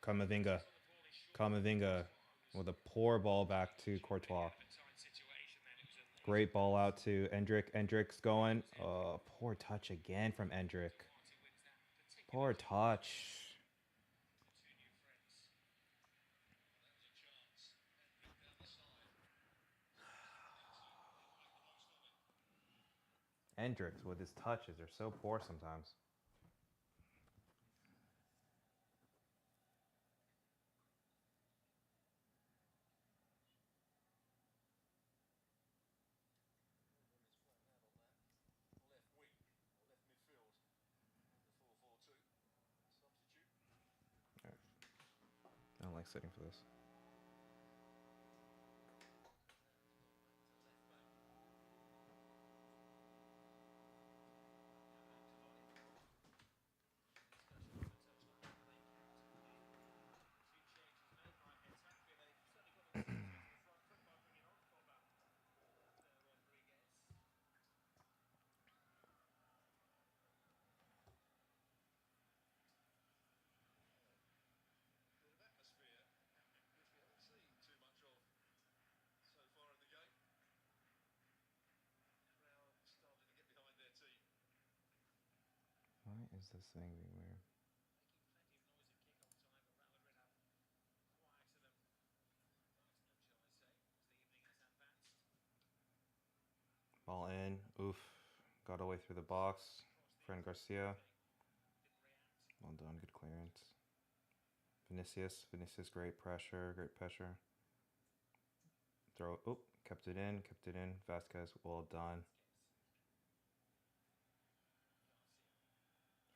Camavinga with a poor ball back to Courtois. Great ball out to Endrick. Endrick's going. Poor touch again from Endrick. Poor touch. Endrick with his touches are so poor sometimes. I don't like sitting for this. Why is this thing being weird? Ball in. Oof. Got away through the box. Fran Garcia. Well done. Good clearance. Vinicius. Great pressure. Throw. Oop. Kept it in. Vasquez. Well done.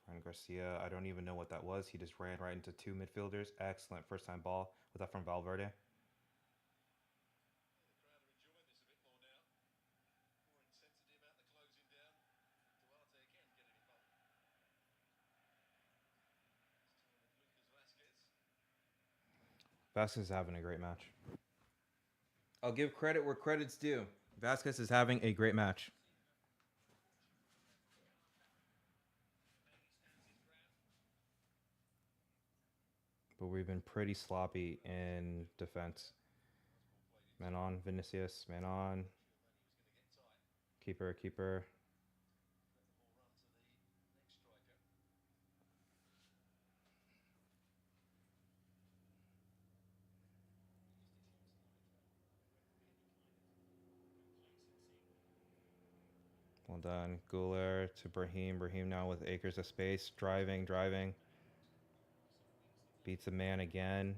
Fran Garcia. I don't even know what that was. He just ran right into two midfielders. Excellent first time ball. Was that from Valverde? Vasquez is having a great match. I'll give credit where credit's due. Vasquez is having a great match. But we've been pretty sloppy in defense. Menon, Vinicius, Menon. Keeper. Well done. Guler to Brahim. Brahim now with acres of space. Driving. Beats a man again.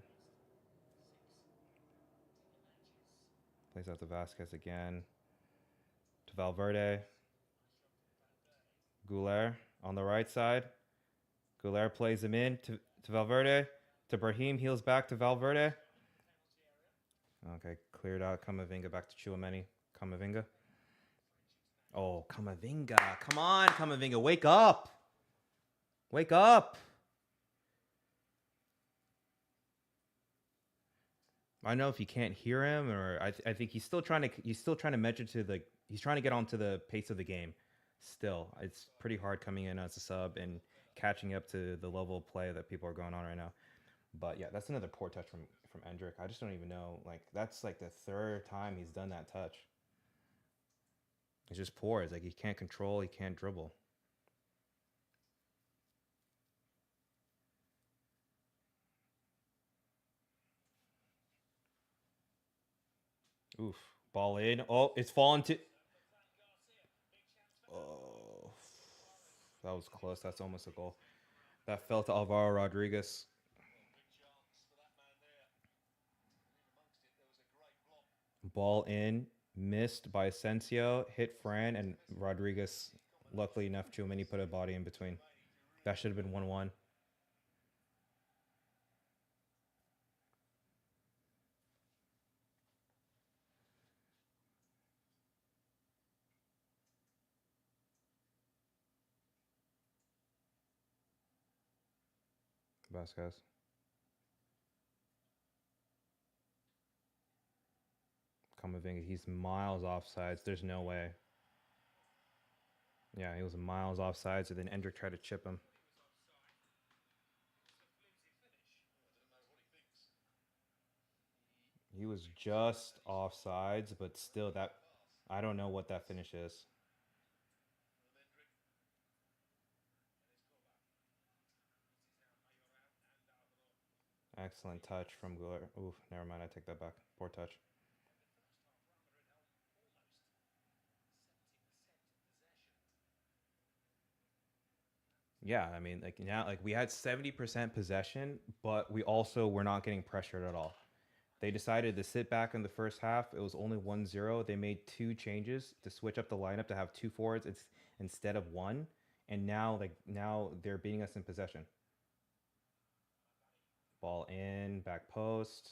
Plays out to Vasquez again. To Valverde. Guler on the right side. Guler plays him in to Valverde. To Brahim. Heals back to Valverde. Okay, cleared out. Camavinga back to Chouameni. Camavinga. Oh, Camavinga. Come on, Camavinga. Wake up. Wake up. I don't know if you can't hear him, or I think he's still trying to measure to the. He's trying to get onto the pace of the game. Still, it's pretty hard coming in as a sub and catching up to the level of play that people are going on right now. But yeah, that's another poor touch from Endrick. I just don't even know. Like, that's like the third time he's done that touch. It's just poor. It's like he can't control. He can't dribble. Oof. Ball in. Oh, it's fallen to. Oh, that was close. That's almost a goal. That fell to Alvaro Rodriguez. Ball in. Missed by Asensio. Hit Fran, and Rodriguez, luckily enough, Chouameni put a body in between. That should have been 1-1. Vasquez. Camavinga, he's miles offsides. There's no way. Yeah, he was miles offsides, and then Endrick tried to chip him. He was just offsides, but still, that I don't know what that finish is. Excellent touch from Guler. Oof, never mind. I take that back. Poor touch. Yeah, I mean, like now, like we had 70% possession, but we also were not getting pressured at all. They decided to sit back in the first half. It was only 1-0. They made 2 changes to switch up the lineup to have 2 forwards instead of 1. And now they're beating us in possession. Ball in, back post.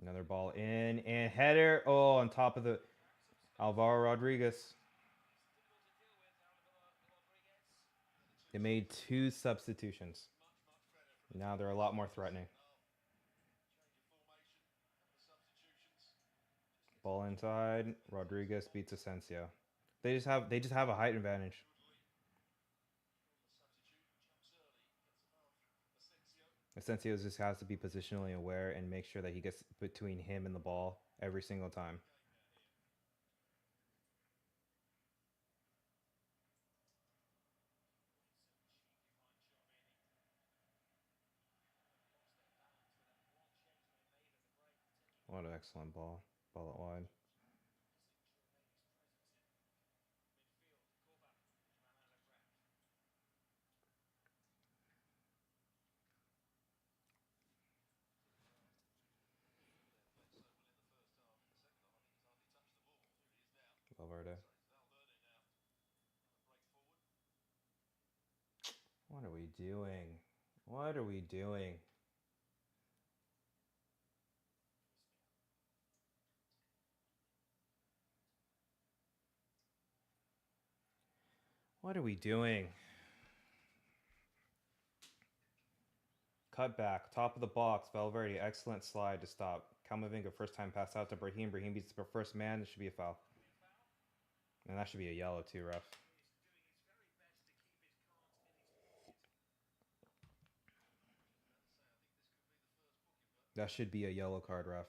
Another ball in, and header. Oh, on top of the Alvaro Rodriguez. They made 2 substitutions. Now they're a lot more threatening. Ball inside. Rodriguez beats Asensio. They just have a height advantage. Asensio just has to be positionally aware and make sure that he gets between him and the ball every single time. What an excellent ball. Ball it wide. Valverde. What are we doing? What are we doing? What are we doing? Cut back, top of the box, Valverde, excellent slide to stop. Camavinga, first time pass out to Brahim. Brahim beats the first man. It should be a foul. And that should be a yellow too, ref. That should be a yellow card, ref.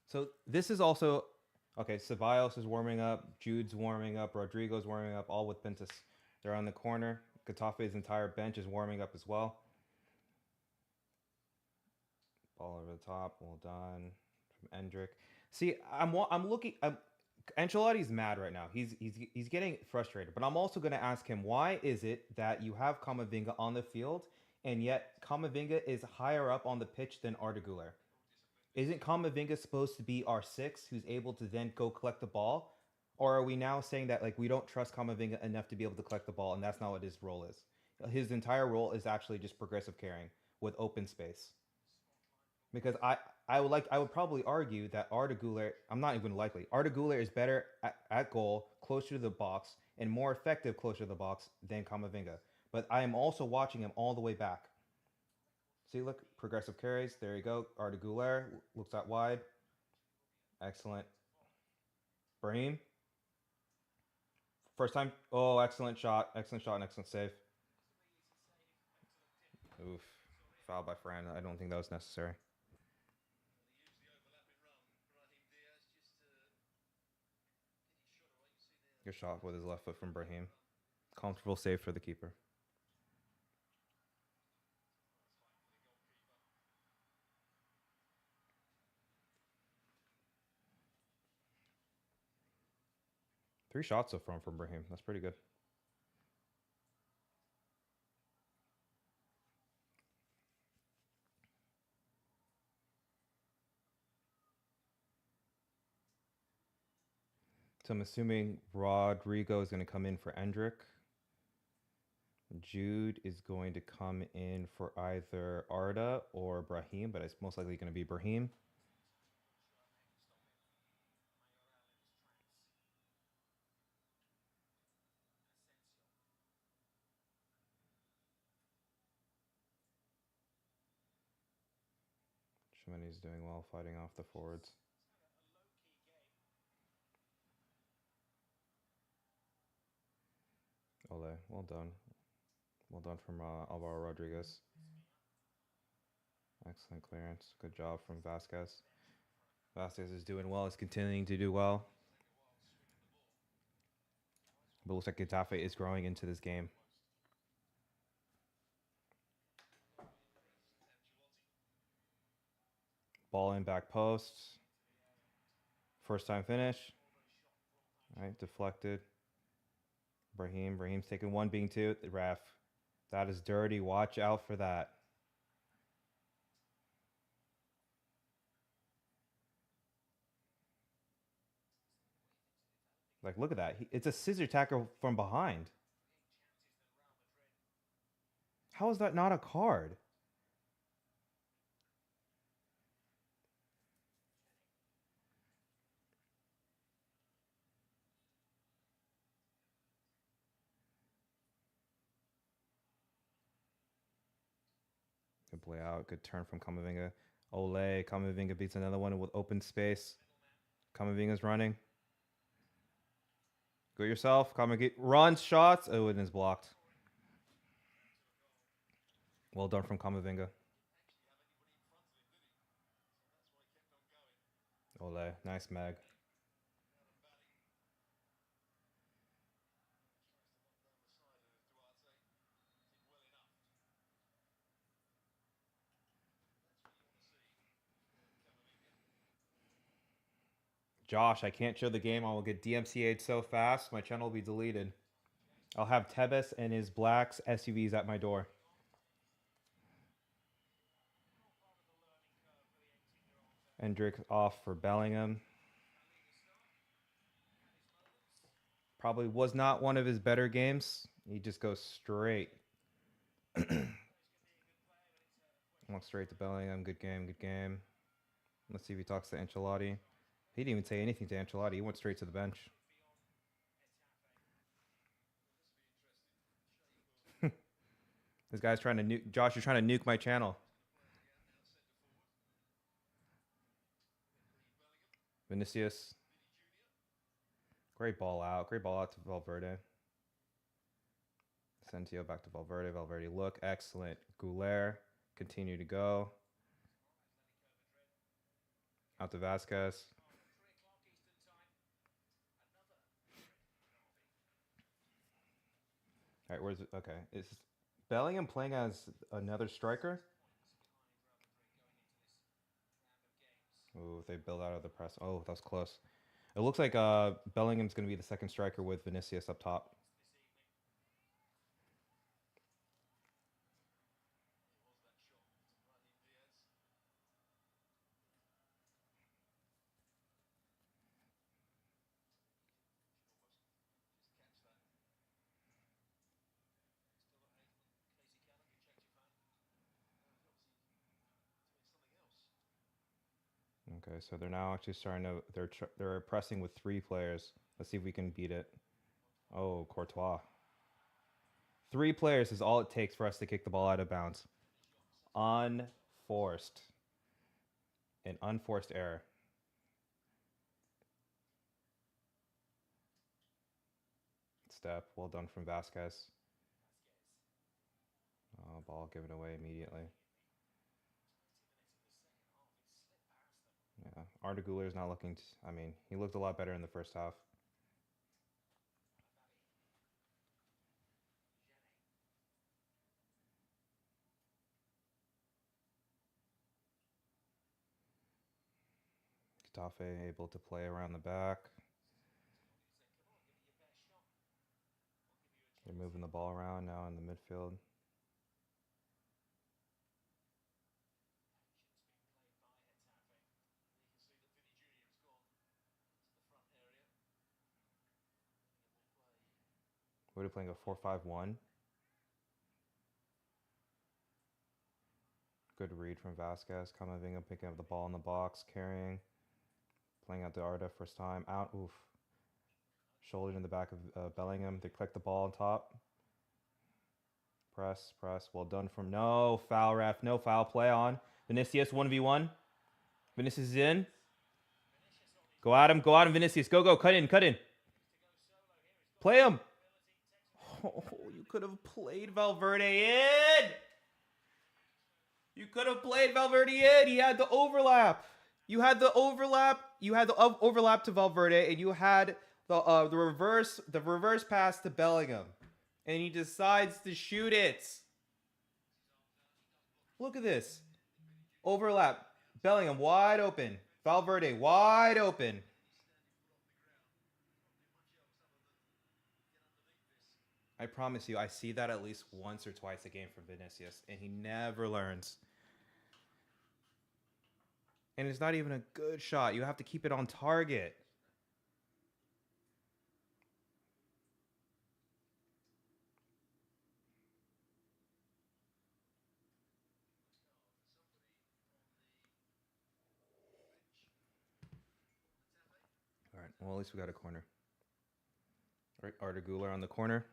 So this is also okay. Ceballos is warming up. Jude's warming up. Rodrigo's warming up. All with Pintus. They're on the corner. Getafe's entire bench is warming up as well. Ball over the top. Well done from Endrick. See, I'm looking. Ancelotti's mad right now. He's getting frustrated. But I'm also going to ask him, why is it that you have Camavinga on the field and yet Camavinga is higher up on the pitch than Arda Güler? Isn't Camavinga supposed to be our six who's able to then go collect the ball? Or are we now saying that like we don't trust Camavinga enough to be able to collect the ball and that's not what his role is? His entire role is actually just progressive carrying with open space. Because I would probably argue that Arda Güler, I'm not even likely. Arda Güler is better at goal, closer to the box, and more effective closer to the box than Camavinga. But I am also watching him all the way back. See, look, progressive carries. There you go. Arda Güler looks out wide. Excellent. Brahim. First time. Oh, excellent shot. Excellent shot and excellent save. Oof. Foul by Fran. I don't think that was necessary. Good shot with his left foot from Brahim. Comfortable save for the keeper. Three shots so far from Brahim. That's pretty good. So I'm assuming Rodrigo is going to come in for Endrick. Jude is going to come in for either Arda or Brahim, but it's most likely going to be Brahim. Chimeni's doing well fighting off the forwards. Ole, well done. Well done from Alvaro Rodriguez. Excellent clearance. Good job from Vasquez. Vasquez is doing well. Is continuing to do well. But it looks like Getafe is growing into this game. Ball in back post. First time finish. All right, deflected. Brahim's taking one, being two. The ref. That is dirty. Watch out for that. Like, look at that. It's a scissor tackle from behind. How is that not a card? Good play out. Good turn from Camavinga. Ole. Camavinga beats another one with open space. Camavinga's running. Go yourself. Camavinga runs, shots. Oh, it is blocked. Well done from Camavinga. Ole. Nice mag. Josh, I can't show the game. I will get DMCA'd so fast, my channel will be deleted. I'll have Tebas and his blacks SUVs at my door. Endrick off for Bellingham. Probably was not one of his better games. He just goes straight. Walk straight to Bellingham. Good game, good game. Let's see if he talks to Ancelotti. He didn't even say anything to Ancelotti. He went straight to the bench. This guy's trying to nuke. Josh, you're trying to nuke my channel. Vinicius. Great ball out. Great ball out to Valverde. Sentio back to Valverde. Valverde look. Excellent. Güler. Continue to go. Out to Vasquez. All right, where's it? Okay, is Bellingham playing as another striker? Oh, they build out of the press. Oh, that was close. It looks like Bellingham's going to be the second striker with Vinicius up top. Okay, so they're now actually starting to they're pressing with 3 players. Let's see if we can beat it. Oh, Courtois. 3 players is all it takes for us to kick the ball out of bounds. Unforced. An unforced error. Step. Well done from Vasquez. Oh, ball given away immediately. Yeah, Arda Güler's not looking. I mean, he looked a lot better in the first half. Getafe able to play around the back. They're moving the ball around now in the midfield. We're playing a 4-5-1. Good read from Vasquez. Camavinga picking up the ball in the box, carrying. Playing out to Arda first time. Out. Oof. Shouldered in the back of Bellingham. They collect the ball on top. Press. Well done from... No foul, ref. No foul. Play on. Vinicius, 1v1. Vinicius is in. Go at him, Vinicius. Go. Cut in. Play him. Oh, you could have played Valverde in. He had the overlap. You had the overlap to Valverde, and you had the reverse pass to Bellingham, and he decides to shoot it. Look at this overlap. Bellingham wide open. Valverde wide open. I promise you, I see that at least once or twice a game from Vinicius, and he never learns. And it's not even a good shot. You have to keep it on target. All right, well, at least we got a corner. All right, Arda Güler on the corner.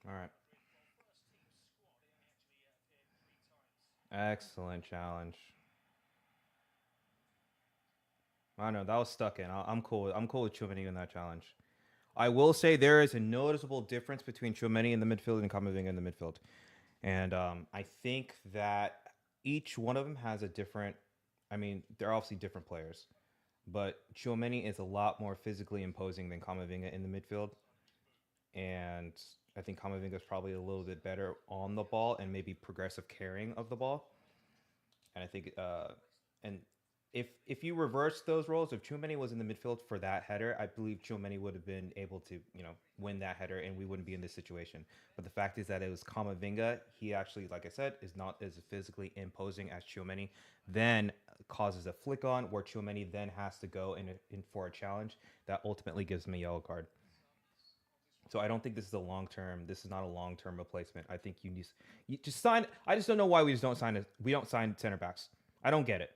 All right. Excellent challenge. I know that was stuck in. I'm cool. I'm cool with Tchouaméni in that challenge. I will say there is a noticeable difference between Tchouaméni in the midfield and Camavinga in the midfield, and I think that each one of them has a different. I mean, they're obviously different players, but Tchouaméni is a lot more physically imposing than Camavinga in the midfield, and I think Camavinga is probably a little bit better on the ball and maybe progressive carrying of the ball. And I think and if you reverse those roles, if Tchouaméni was in the midfield for that header, I believe Tchouaméni would have been able to, win that header, and we wouldn't be in this situation. But the fact is that it was Kamavinga. He actually, like I said, is not as physically imposing as Tchouaméni. Then causes a flick on where Tchouaméni then has to go in for a challenge that ultimately gives him a yellow card. So I don't think this is a long term. This is not a long term replacement. I think you just sign. I just don't know why we just don't sign it. We don't sign center backs. I don't get it.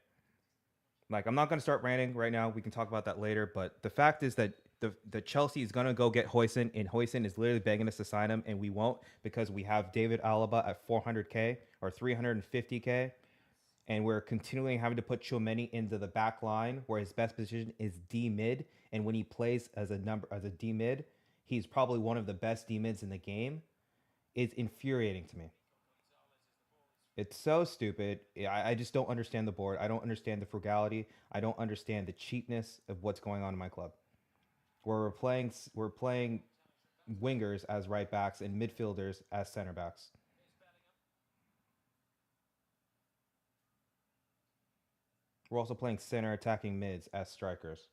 Like, I'm not going to start ranting right now. We can talk about that later. But the fact is that the Chelsea is going to go get Huijsen, and Huijsen is literally begging us to sign him, and we won't because we have David Alaba at 400K or 350K, and we're continually having to put Tchouaméni into the back line where his best position is D mid, and when he plays as a D mid, he's probably one of the best D mids in the game. It's infuriating to me. It's so stupid. I just don't understand the board. I don't understand the frugality. I don't understand the cheapness of what's going on in my club. Where we're playing wingers as right backs and midfielders as center backs. We're also playing center attacking mids as strikers.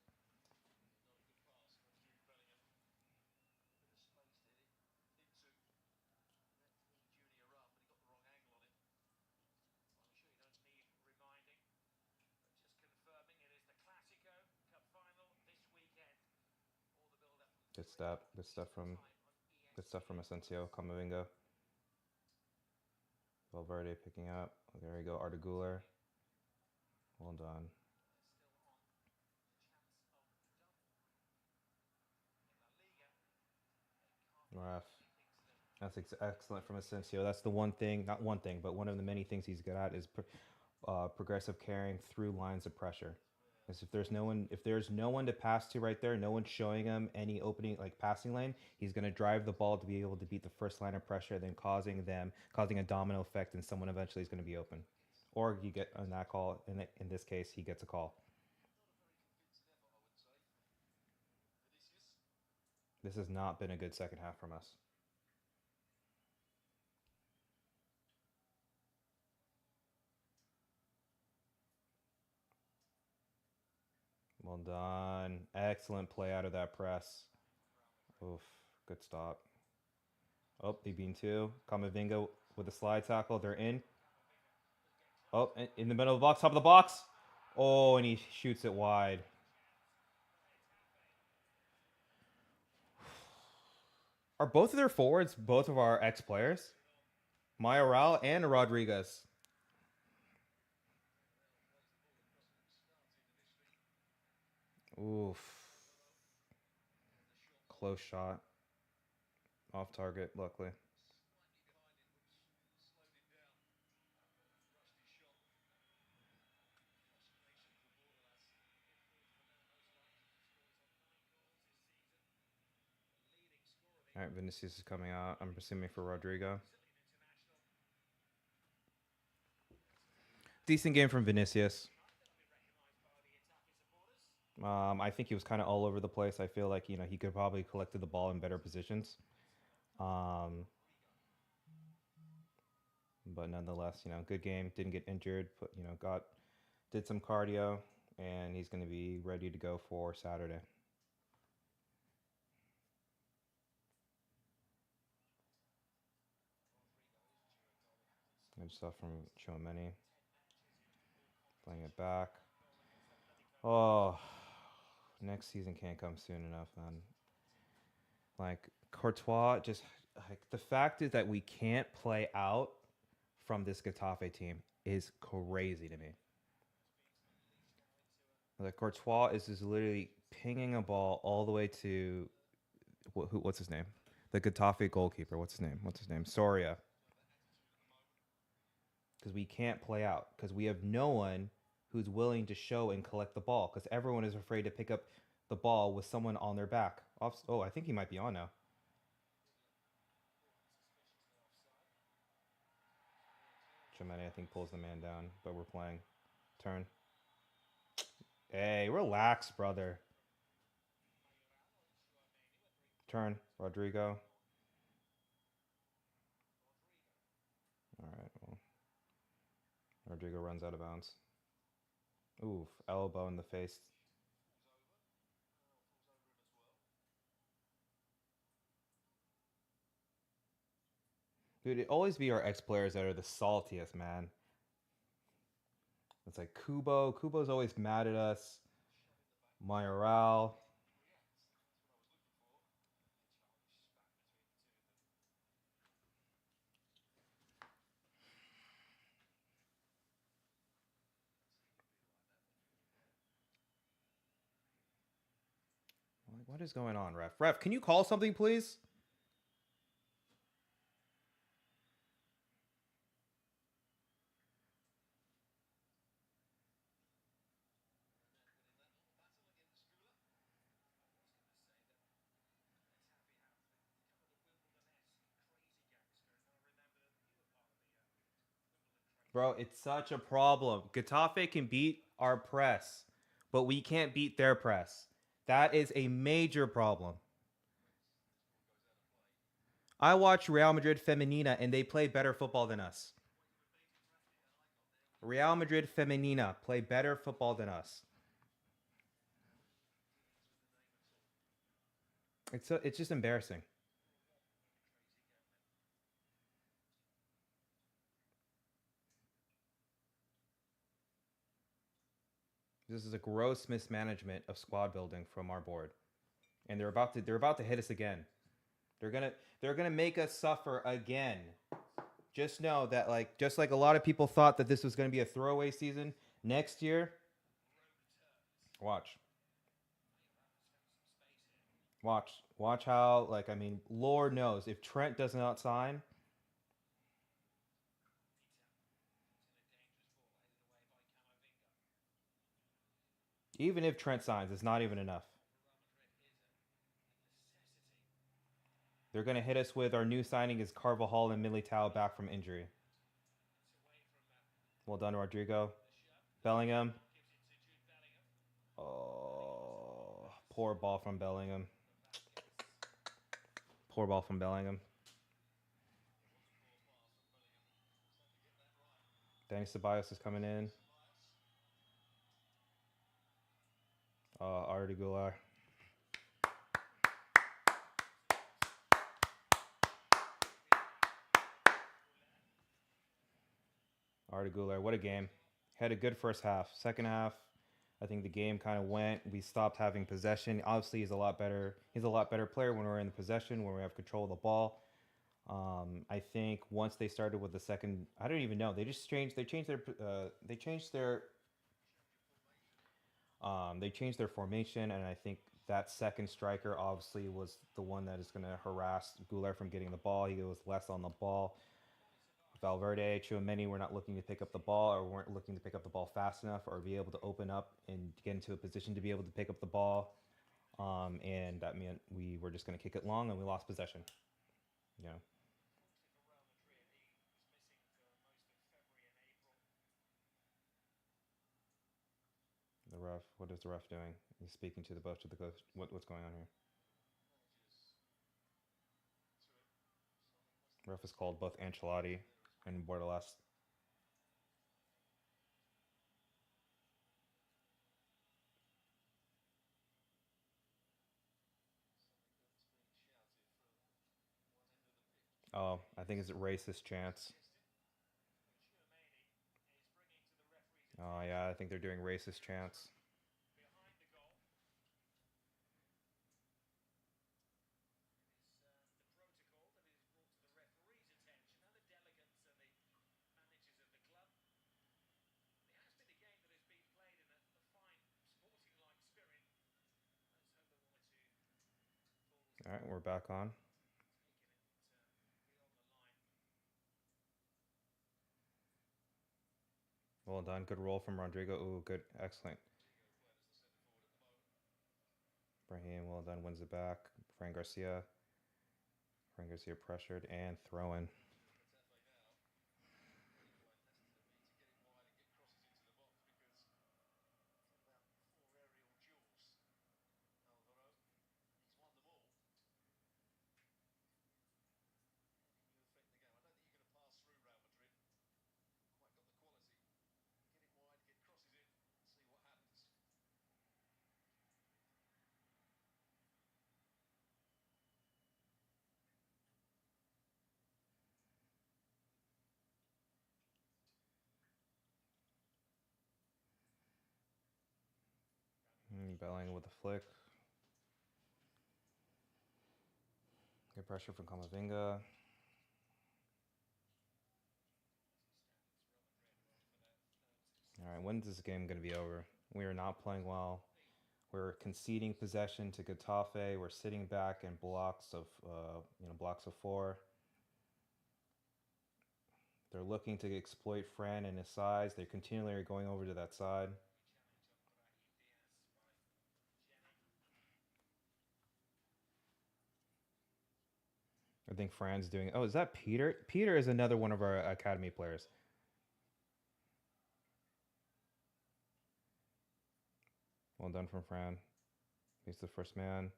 Good stuff from Asensio, Camavinga. Valverde picking up. There we go, Arda Güler. Well done. Ref. That's excellent from Asensio. That's the one thing, not one thing, but one of the many things he's good at is progressive carrying through lines of pressure. Because if there's no one to pass to right there, no one's showing him any opening like passing lane, he's going to drive the ball to be able to beat the first line of pressure, then causing a domino effect, and someone eventually is going to be open. Or you get on that call. In this case, he gets a call. This has not been a good second half from us. Well done. Excellent play out of that press. Oof. Good stop. Oh, they beat two. Camavinga with a slide tackle. They're in. Oh, in the middle of the box, top of the box. Oh, and he shoots it wide. Are both of their forwards both of our ex-players? Mayoral and Rodriguez. Oof. Close shot. Off target, luckily. All right, Vinicius is coming out. I'm assuming for Rodrigo. Decent game from Vinicius. I think he was kind of all over the place. I feel like he could probably collected the ball in better positions. But nonetheless, good game. Didn't get injured. Did some cardio, and he's going to be ready to go for Saturday. Good stuff from Tchouaméni. Playing it back. Oh, next season can't come soon enough, man. Like, Courtois, just like the fact is that we can't play out from this Getafe team is crazy to me. Like, Courtois is just literally pinging a ball all the way to what's his name? The Getafe goalkeeper. What's his name? Soria. Because we can't play out. Because we have no one who's willing to show and collect the ball. Because everyone is afraid to pick up the ball with someone on their back. Oh, I think he might be on now. Tchouaméni, I think, pulls the man down. But we're playing. Turn. Hey, relax, brother. Turn. Rodrigo. All right. Well, Rodrigo runs out of bounds. Oof, elbow in the face. Dude, it always be our ex-players that are the saltiest, man. It's like Kubo. Kubo's always mad at us. Mayoral. What is going on, ref? Ref, can you call something, please? Bro, it's such a problem. Getafe can beat our press, but we can't beat their press. That is a major problem. I watch Real Madrid Femenina and they play better football than us. Real Madrid Femenina play better football than us. It's just embarrassing. This is a gross mismanagement of squad building from our board, and they're about to hit us again. They're gonna they're gonna make us suffer again. Just know that just like a lot of people thought that this was gonna be a throwaway season next year. Watch, watch how Lord knows if Trent does not sign, even if Trent signs, it's not even enough. They're gonna hit us with our new signing is Carvajal and Militao back from injury. Well done, Rodrigo. Bellingham. Oh, poor ball from Bellingham. Poor ball from Bellingham. Danny Ceballos is coming in. Arda Gular. Arda Gular, what a game. Had a good first half. Second half, I think the game kind of went. We stopped having possession. Obviously, he's a lot better. He's a lot better player when we're in the possession, when we have control of the ball. I think once they started with the second, I don't even know. They just changed. They changed their formation, and I think that second striker obviously was the one that is going to harass Goulart from getting the ball. He was less on the ball. Valverde, Chouameni were not looking to pick up the ball or weren't looking to pick up the ball fast enough or be able to open up and get into a position to be able to pick up the ball. And that meant we were just going to kick it long and we lost possession. You know. The ref, what is the ref doing? He's speaking to the both of the coach. What's going on here? Ref is called both Ancelotti and Bordalas. Oh, I think it's a racist chants. Oh yeah, I think they're doing racist chants. All right, we're back on. Well done. Good roll from Rodrigo. Ooh, good. Excellent. Brahim, well done. Wins it back. Fran Garcia. Fran Garcia pressured and throwing. Bellingham with the flick. Good pressure from Camavinga. All right, when's this game going to be over? We are not playing well. We're conceding possession to Getafe. We're sitting back in blocks of, blocks of 4. They're looking to exploit Fran and his size. They continually are going over to that side. I think Fran's doing... Oh, is that Peter? Peter is another one of our academy players. Well done from Fran. He's the first man.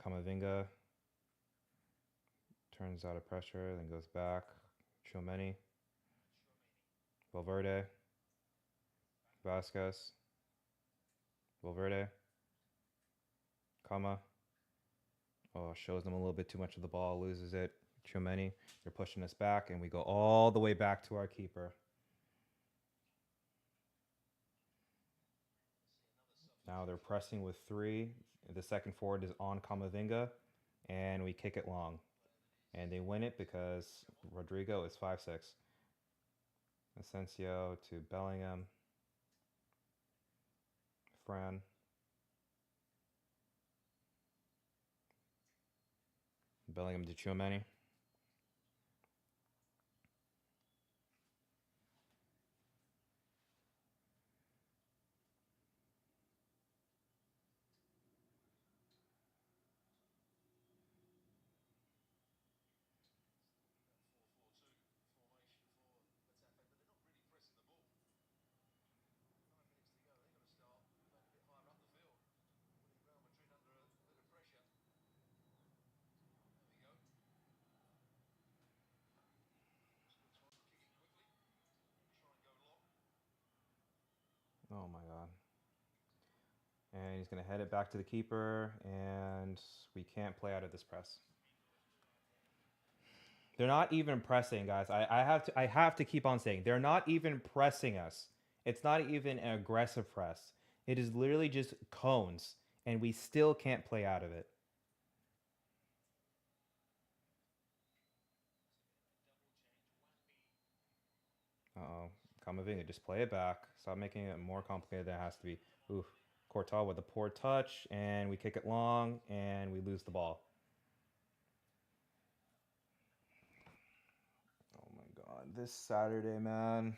Camavinga turns out of pressure, then goes back. Tchouaméni. Valverde. Vasquez. Valverde. Kama. Oh, shows them a little bit too much of the ball, loses it. Tchouaméni. They're pushing us back, and we go all the way back to our keeper. Now they're pressing with 3. The second forward is on Camavinga, and we kick it long. And they win it because Rodrigo is 5'6". Asensio to Bellingham. Fran. Bellingham to Tchouaméni. Oh my god. And he's going to head it back to the keeper, and we can't play out of this press. They're not even pressing, guys. I have to keep on saying they're not even pressing us. It's not even an aggressive press. It is literally just cones, and we still can't play out of it. Uh-oh. Camavinga, just play it back. Stop making it more complicated than it has to be. Oof. Courtois with a poor touch, and we kick it long, and we lose the ball. Oh my god. This Saturday, man.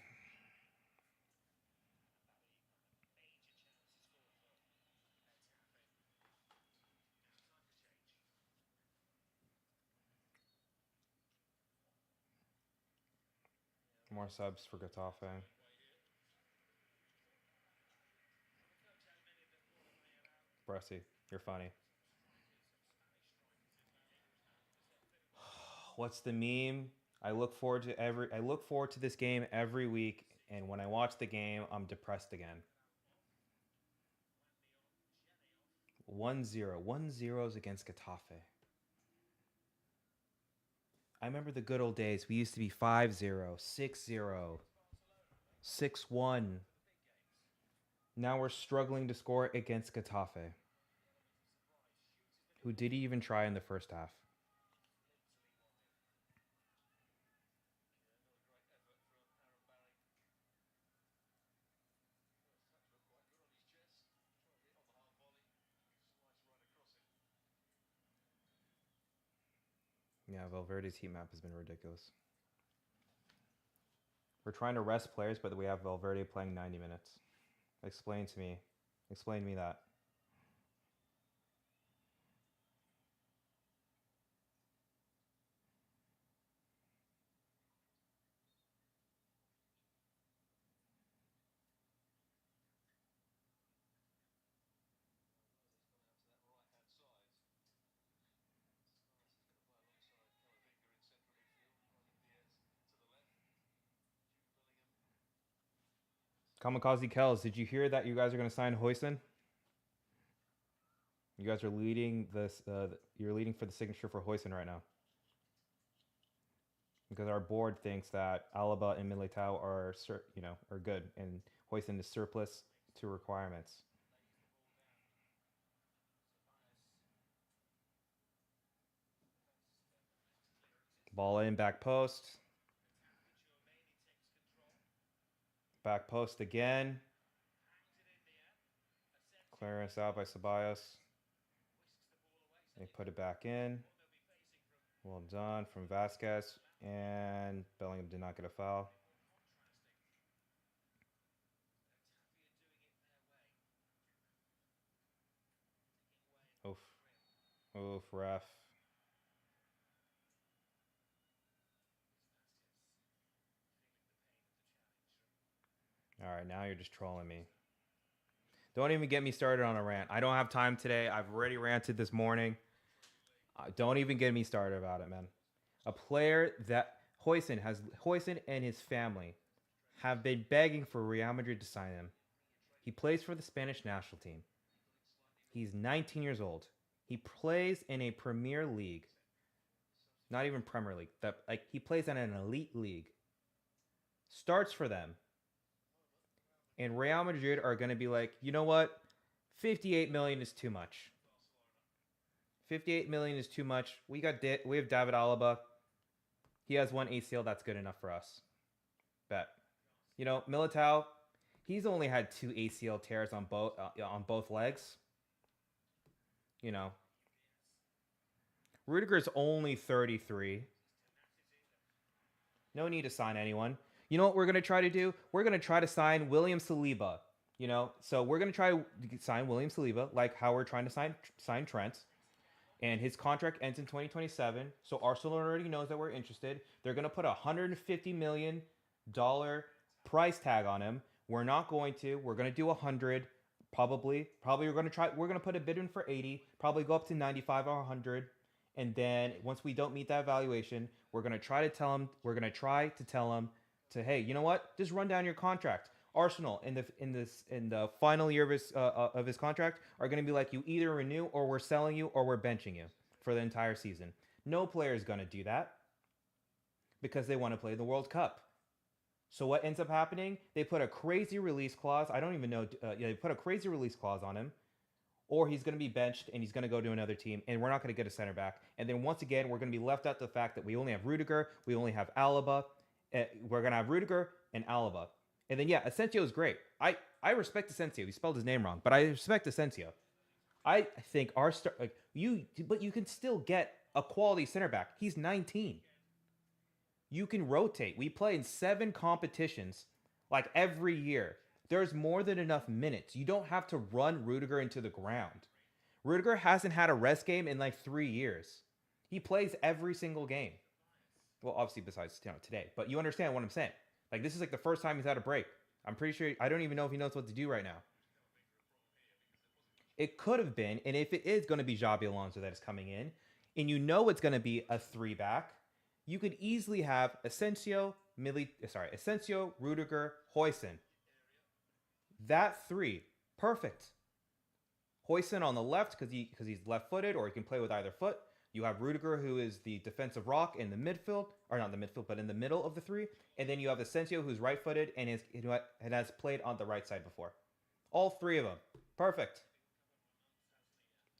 More subs for Getafe. Bressy, you're funny. What's the meme? I look forward to this game every week, and when I watch the game, I'm depressed again. 1-0. 1-0 against Getafe. I remember the good old days. We used to be 5-0, 6-0, 6-1. Now we're struggling to score against Getafe, who didn't even try in the first half. Yeah, Valverde's heat map has been ridiculous. We're trying to rest players, but we have Valverde playing 90 minutes. Explain to me. Explain to me that. Kamikaze Kells, did you hear that you guys are going to sign Huijsen? You guys are leading this. You're leading for the signature for Huijsen right now, because our board thinks that Alaba and Militao are good, and Huijsen is surplus to requirements. Ball in, back post. Back post again. Clearance out by Ceballos. They put it back in. Well done from Vasquez. And Bellingham did not get a foul. Oof. Oof, ref. All right, now you're just trolling me. Don't even get me started on a rant. I don't have time today. I've already ranted this morning. Don't even get me started about it, man. A player that Hoyson and his family have been begging for Real Madrid to sign him. He plays for the Spanish national team. He's 19 years old. He plays in a Premier League. Not even Premier League. He plays in an elite league. Starts for them. And Real Madrid are going to be like, you know what? 58 million is too much. 58 million is too much. We have David Alaba. He has one ACL. That's good enough for us. Bet. You know, Militao, he's only had 2 ACL tears on both legs. You know, Rudiger's only 33. No need to sign anyone. You know what we're going to try to do? We're going to try to sign William Saliba. You know, so we're going to try to sign William Saliba like how we're trying to sign Trent. And his contract ends in 2027. So Arsenal already knows that we're interested. They're going to put a $150 million price tag on him. We're not going to. We're going to do 100. Probably we're going to try. We're going to put a bid in for 80. Probably go up to 95 or 100. And then once we don't meet that valuation, we're going to try to tell him. We're going to try to tell him to, hey, you know what? Just run down your contract. Arsenal in the final year of his contract are going to be like, you either renew or we're selling you or we're benching you for the entire season. No player is going to do that because they want to play the World Cup. So what ends up happening? They put a crazy release clause. I don't even know. They put a crazy release clause on him, or he's going to be benched and he's going to go to another team, and we're not going to get a center back. And then once again, we're going to be left out to the fact that we only have Rudiger, we only have Alaba. We're going to have Rudiger and Alaba. And then, yeah, Asensio is great. I respect Asensio. He spelled his name wrong, but I respect Asensio. I think our but you can still get a quality center back. He's 19. You can rotate. We play in 7 competitions like every year. There's more than enough minutes. You don't have to run Rudiger into the ground. Rudiger hasn't had a rest game in like 3 years. He plays every single game. Well, obviously besides today, but you understand what I'm saying. Like, this is like the first time he's had a break. I'm pretty sure, I don't even know if he knows what to do right now. It could have been, and if it is going to be Xabi Alonso that is coming in, and you know it's going to be a 3-back, you could easily have Asensio, Rudiger, Hoyson. That 3, perfect. Hoyson on the left because he's left-footed, or he can play with either foot. You have Rudiger, who is the defensive rock in the midfield, or not the midfield, but in the middle of the 3. And then you have Asensio, who's right-footed and has played on the right side before. All 3 of them. Perfect.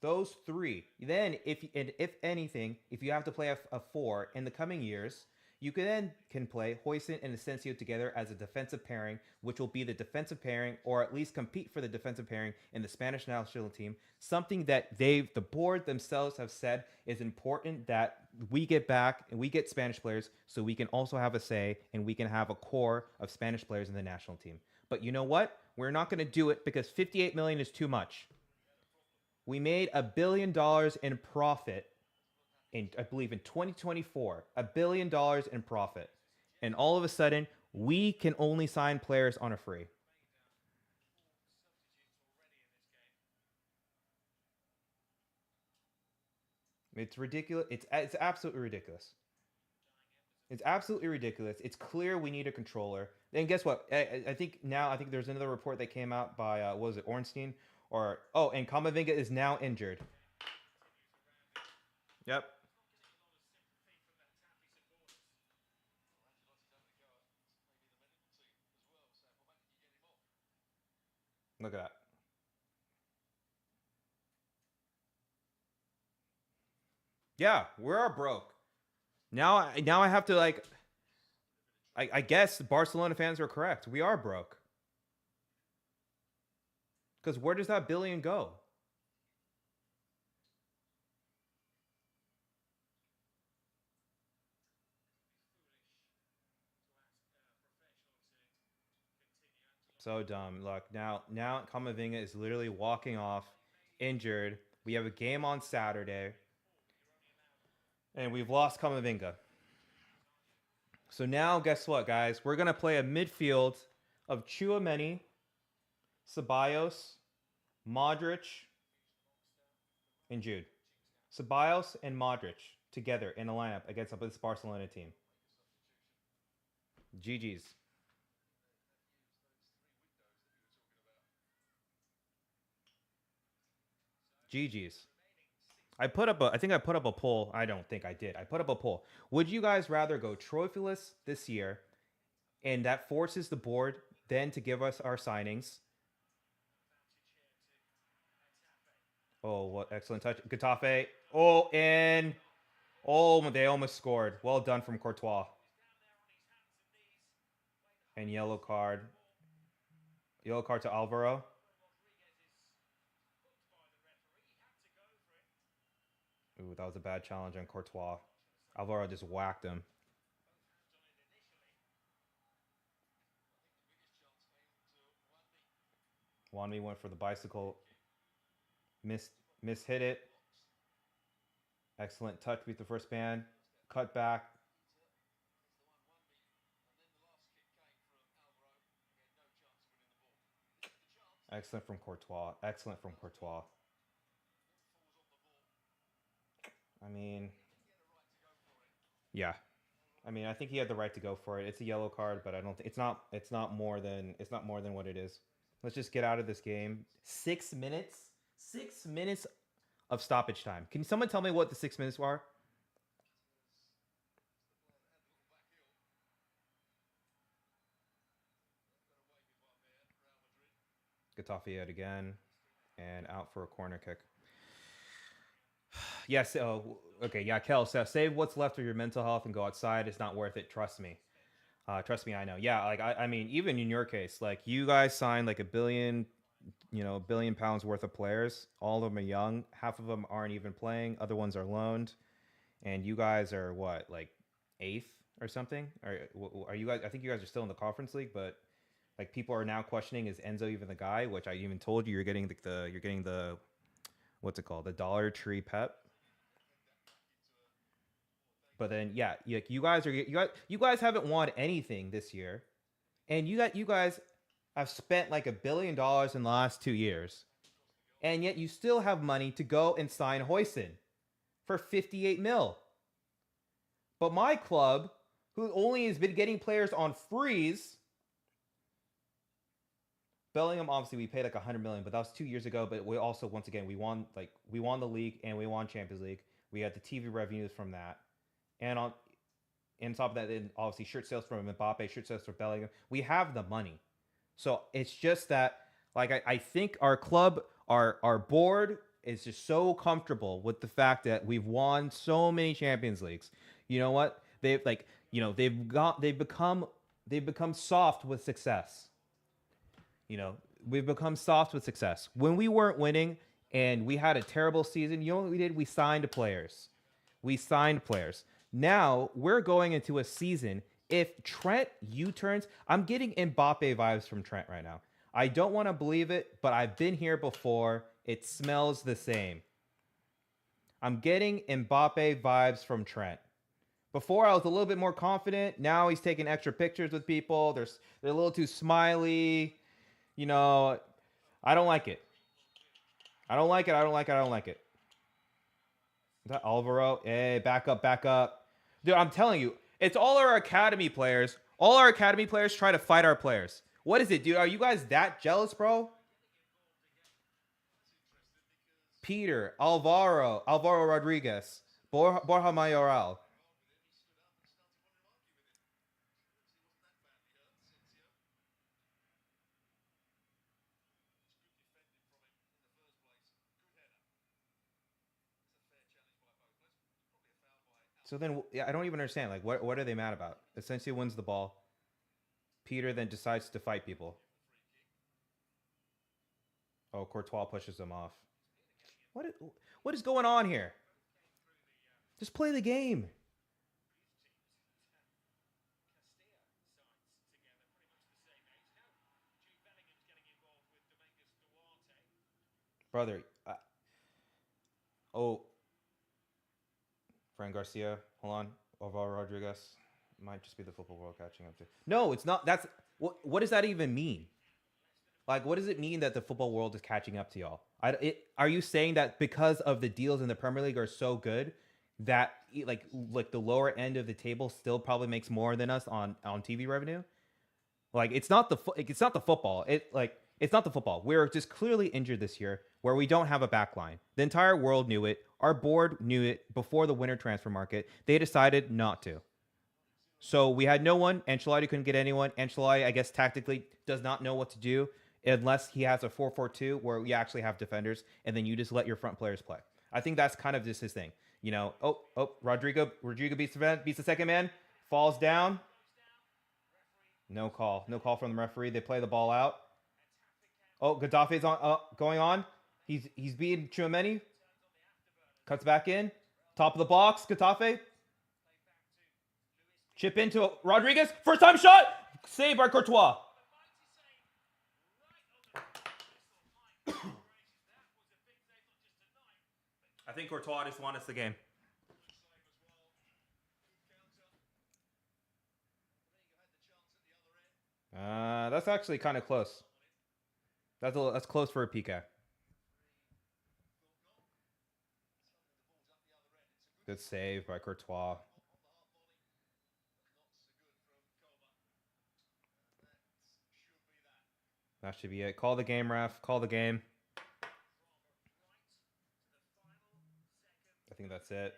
Those 3. Then, if anything, if you have to play a 4 in the coming years, you can play Hoyson and Asensio together as a defensive pairing, which will be the defensive pairing, or at least compete for the defensive pairing in the Spanish national team. Something that the board themselves have said is important, that we get back and we get Spanish players so we can also have a say and we can have a core of Spanish players in the national team. But you know what? We're not going to do it because 58 million is too much. We made $1 billion in profit I believe in 2024, $1 billion in profit. And all of a sudden, we can only sign players on a free. It's ridiculous. It's absolutely ridiculous. It's absolutely ridiculous. It's clear we need a controller. And guess what? I think there's another report that came out by, what was it, Ornstein? And Kamavinga is now injured. Yep. Look at that. Yeah, we are broke. Now I have to like. I guess Barcelona fans are correct. We are broke. Because where does that billion go? So dumb. Look, now Kamavinga is literally walking off injured. We have a game on Saturday. And we've lost Kamavinga. So now guess what, guys? We're gonna play a midfield of Chouameni, Ceballos, Modric, and Jude. Ceballos and Modric together in a lineup against this Barcelona team. GG's. GG's. I think I put up a poll. I don't think I did. I put up a poll. Would you guys rather go trophyless this year, and that forces the board then to give us our signings? Oh, what excellent touch. Getafe. Oh, and oh, they almost scored. Well done from Courtois. And yellow card. Yellow card to Alvaro. Ooh, that was a bad challenge on Courtois. Alvaro just whacked him. Wanmi went for the bicycle. Hit it. Excellent touch with the first man. Cut back. Excellent from Courtois. Excellent from Courtois. I mean, yeah. I mean, I think he had the right to go for it. It's a yellow card, but I don't think it's not more than what it is. Let's just get out of this game. 6 minutes. 6 minutes of stoppage time. Can someone tell me what the 6 minutes are? Getafe yet again, and out for a corner kick. Yes. Oh, okay. Yeah, Kel. So save what's left of your mental health and go outside. It's not worth it. Trust me. Trust me. I know. Yeah. Like I mean, even in your case, like you guys signed like $1 billion pounds worth of players. All of them are young. Half of them aren't even playing. Other ones are loaned. And you guys are what, like 8th or something? Are you guys? I think you guys are still in the Conference League, but like people are now questioning, is Enzo even the guy? Which I even told you you're getting the what's it called, the Dollar Tree Pep. But then yeah, you guys haven't won anything this year, and you guys have spent like $1 billion in the last 2 years, and yet you still have money to go and sign Hoyson for 58 mil. But my club, who only has been getting players on freeze, Bellingham, obviously we paid like 100 million, but that was 2 years ago. But we also, once again, we won the league and we won Champions League. We had the TV revenues from that, and on top of that, then obviously shirt sales from Mbappe, shirt sales from Bellingham. We have the money, so it's just that like I think our club, our board is just so comfortable with the fact that we've won so many Champions Leagues. You know what? They've become soft with success. We've become soft with success. When we weren't winning and we had a terrible season, you know what we did? We signed players. Now we're going into a season. If Trent U-turns, I'm getting Mbappe vibes from Trent right now. I don't want to believe it, but I've been here before. It smells the same. I'm getting Mbappe vibes from Trent. Before I was a little bit more confident. Now he's taking extra pictures with people. They're a little too smiley. I don't like it. I don't like it. Is that Alvaro? Hey, back up. Dude, I'm telling you, it's all our academy players. All our academy players try to fight our players. What is it, dude? Are you guys that jealous, bro? Peter, Alvaro Rodriguez, Borja Mayoral. So then, I don't even understand. Like, what are they mad about? Asensio wins the ball. Peter then decides to fight people. Oh, Courtois pushes him off. What is going on here? Just play the game. Brother. Oh. Fran Garcia. Hold on. Alvaro Rodriguez. Might just be the football world catching up to. No, it's not. That's what does that even mean? Like, what does it mean that the football world is catching up to y'all? Are you saying that because of the deals in the Premier League are so good that like the lower end of the table still probably makes more than us on TV revenue? Like, it's not the football. It's not the football. We're just clearly injured this year where we don't have a back line. The entire world knew it. Our board knew it before the winter transfer market. They decided not to. So we had no one. Ancelotti couldn't get anyone. Ancelotti, I guess, tactically does not know what to do unless he has a 4-4-2 where we actually have defenders, and then you just let your front players play. I think that's kind of just his thing. You know, Rodrigo beats the second man, falls down. No call from the referee. They play the ball out. Oh, Getafe's going on. He's beating Tchouaméni. Cuts back in. Top of the box, Getafe. Chip into Rodriguez. First time shot. Saved by Courtois. I think Courtois just won us the game. That's actually kind of close. That's close for a PK. Good save by Courtois. That should be it. Call the game, ref. Call the game. I think that's it.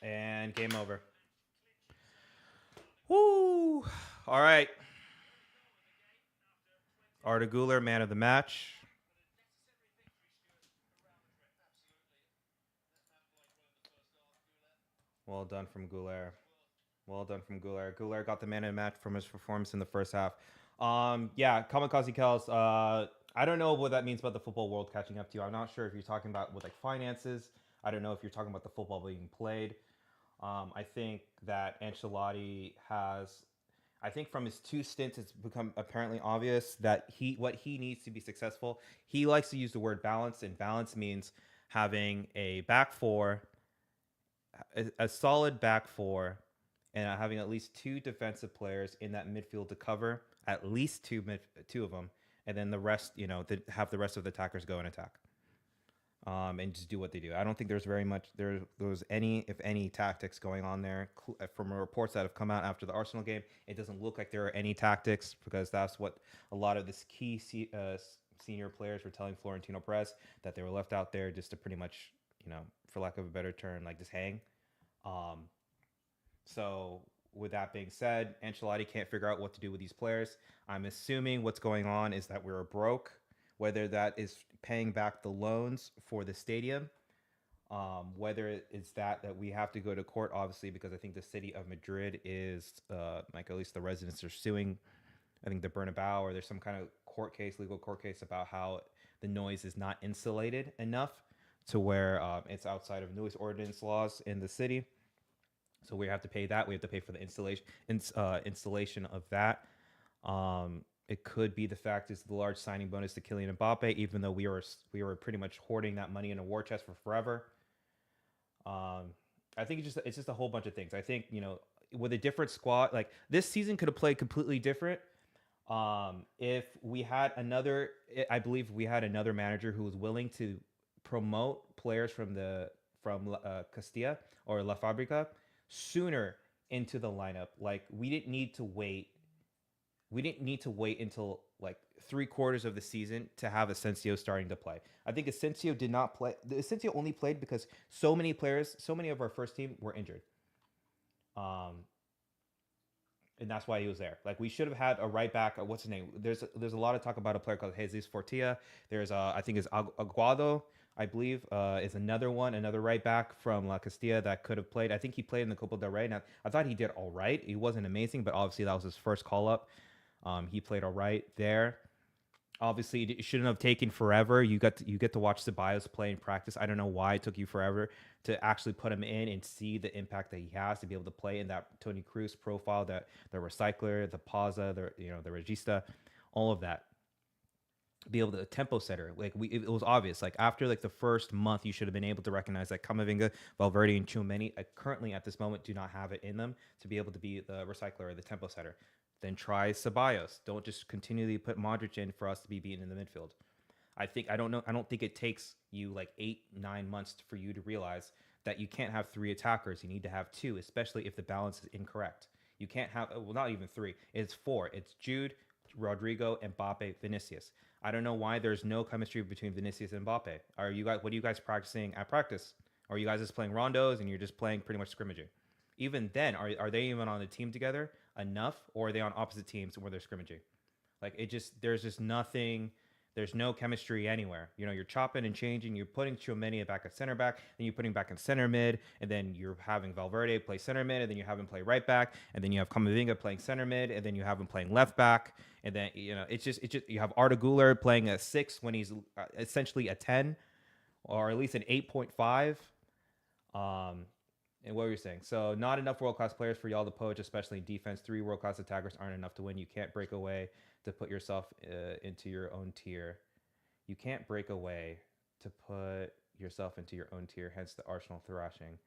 And game over. Woo! All right. Arda Güler, man of the match. Well done from Güler. Well done from Güler. Güler got the man of the match from his performance in the first half. Yeah, Kamikaze Kels. I don't know what that means about the football world catching up to you. I'm not sure if you're talking about with like finances. I don't know if you're talking about the football being played. I think that Ancelotti has, I think from his 2 stints, it's become apparently obvious that what he needs to be successful. He likes to use the word balance, and balance means having a back four, a solid back four, and having at least 2 defensive players in that midfield to cover at least two of them, and then the rest, have the rest of the attackers go and attack. And just do what they do. I don't think there's very much there was any, if any, tactics going on there. From reports that have come out after the Arsenal game, it doesn't look like there are any tactics, because that's what a lot of this key senior players were telling Florentino Perez, that they were left out there just to pretty much, for lack of a better term, like just hang. So with that being said, Ancelotti can't figure out what to do with these players. I'm assuming what's going on is that we're broke, whether that is paying back the loans for the stadium, whether it's that we have to go to court, obviously, because I think the city of Madrid is, like, at least the residents are suing, I think, the Bernabeu, or there's some kind of legal court case about how the noise is not insulated enough to where it's outside of noise ordinance laws in the city. So we have to pay that. We have to pay for the installation of that. It could be the fact is the large signing bonus to Kylian Mbappe, even though we were pretty much hoarding that money in a war chest for forever. I think it's just a whole bunch of things. I think, with a different squad, like this season could have played completely different. If we had I believe we had another manager who was willing to promote players from Castilla or La Fabrica sooner into the lineup. Like, we didn't need to wait until like 3/4 of the season to have Asensio starting to play. I think Asensio did not play. Asensio only played because so many of our first team were injured. And that's why he was there. Like, we should have had a right back. What's his name? There's a lot of talk about a player called Jesus Fortia. There's I think it's Aguado. I believe, is another right back from La Castilla that could have played. I think he played in the Copa del Rey. Now, I thought he did all right. He wasn't amazing, but obviously that was his first call up. He played all right there. Obviously, it shouldn't have taken forever. You get to watch Ceballos play in practice. I don't know why it took you forever to actually put him in and see the impact that he has to be able to play in that Toni Kroos profile, that the recycler, the Paza, the regista, all of that. Be able to tempo setter. Like it was obvious. Like after like the first month, you should have been able to recognize that Camavinga, Valverde, and Tchouaméni currently at this moment do not have it in them to be able to be the recycler or the tempo setter. Then try Ceballos. Don't just continually put Modric in for us to be beaten in the midfield. I don't think it takes you like 8-9 months for you to realize that you can't have 3 attackers. You need to have 2, especially if the balance is incorrect. You can't have, well, not even 3. It's 4. It's Jude, Rodrigo, Mbappe, Vinicius. I don't know why there's no chemistry between Vinicius and Mbappe. What are you guys practicing at practice? Or are you guys just playing rondos and you're just playing pretty much scrimmaging? Even then, are they even on the team together enough, or are they on opposite teams where they're scrimmaging? Like there's just nothing. There's no chemistry anywhere. You're chopping and changing. You're putting Tchouaméni back at center back, then you're putting back in center mid, and then you're having Valverde play center mid, and then you have him play right back, and then you have Camavinga playing center mid, and then you have him playing left back, and then it's just you have Arda Güler playing a 6 when he's essentially a 10, or at least an 8.5. And what were you saying? So not enough world-class players for y'all to poach, especially in defense. 3 world-class attackers aren't enough to win. You can't break away to put yourself into your own tier. You can't break away to put yourself into your own tier, hence the Arsenal thrashing.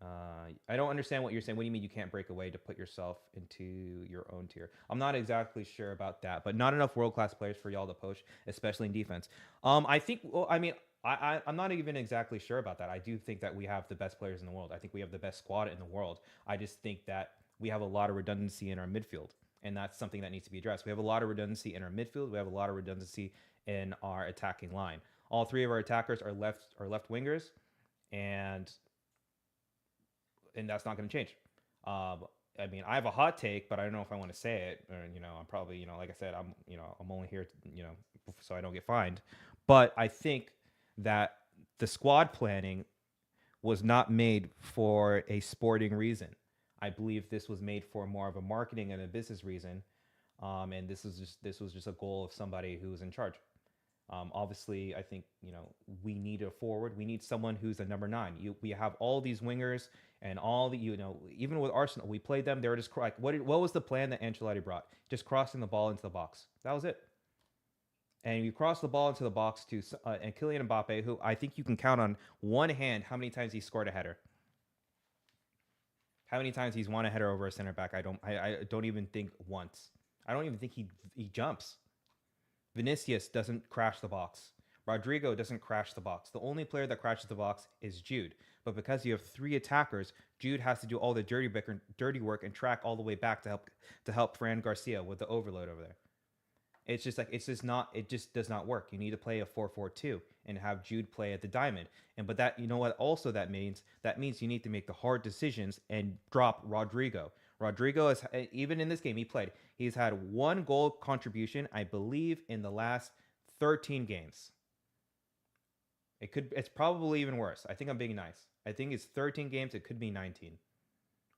I don't understand what you're saying. What do you mean you can't break away to put yourself into your own tier? I'm not exactly sure about that, but not enough world-class players for y'all to poach, especially in defense. I think, well, I mean, I'm not even exactly sure about that. I do think that we have the best players in the world. I think we have the best squad in the world. I just think that we have a lot of redundancy in our midfield, and that's something that needs to be addressed. We have a lot of redundancy in our midfield. We have a lot of redundancy in our attacking line. All 3 of our attackers are left wingers, and that's not going to change. I mean, I have a hot take, but I don't know if I want to say it. Or, I'm probably, like I said, I'm only here, so I don't get fined. But I think that the squad planning was not made for a sporting reason. I believe this was made for more of a marketing and a business reason. And this was just a goal of somebody who was in charge. Obviously, I think, we need a forward. We need someone who's a number 9. We have all these wingers and all the, even with Arsenal, we played them. They were just like, what was the plan that Ancelotti brought? Just crossing the ball into the box. That was it. And you cross the ball into the box to and Kylian Mbappe, who I think you can count on one hand how many times he scored a header. How many times he's won a header over a center back? I don't even think once. I don't even think he jumps. Vinicius doesn't crash the box. Rodrigo doesn't crash the box. The only player that crashes the box is Jude. But because you have 3 attackers, Jude has to do all the dirty work and track all the way back to help Fran Garcia with the overload over there. It just does not work. You need to play a 4-4-2 and have Jude play at the diamond. But that, what also that means you need to make the hard decisions and drop Rodrigo. Rodrigo is, even in this game he's had 1 goal contribution, I believe, in the last 13 games. It's probably even worse. I think I'm being nice. I think it's 13 games. It could be 19.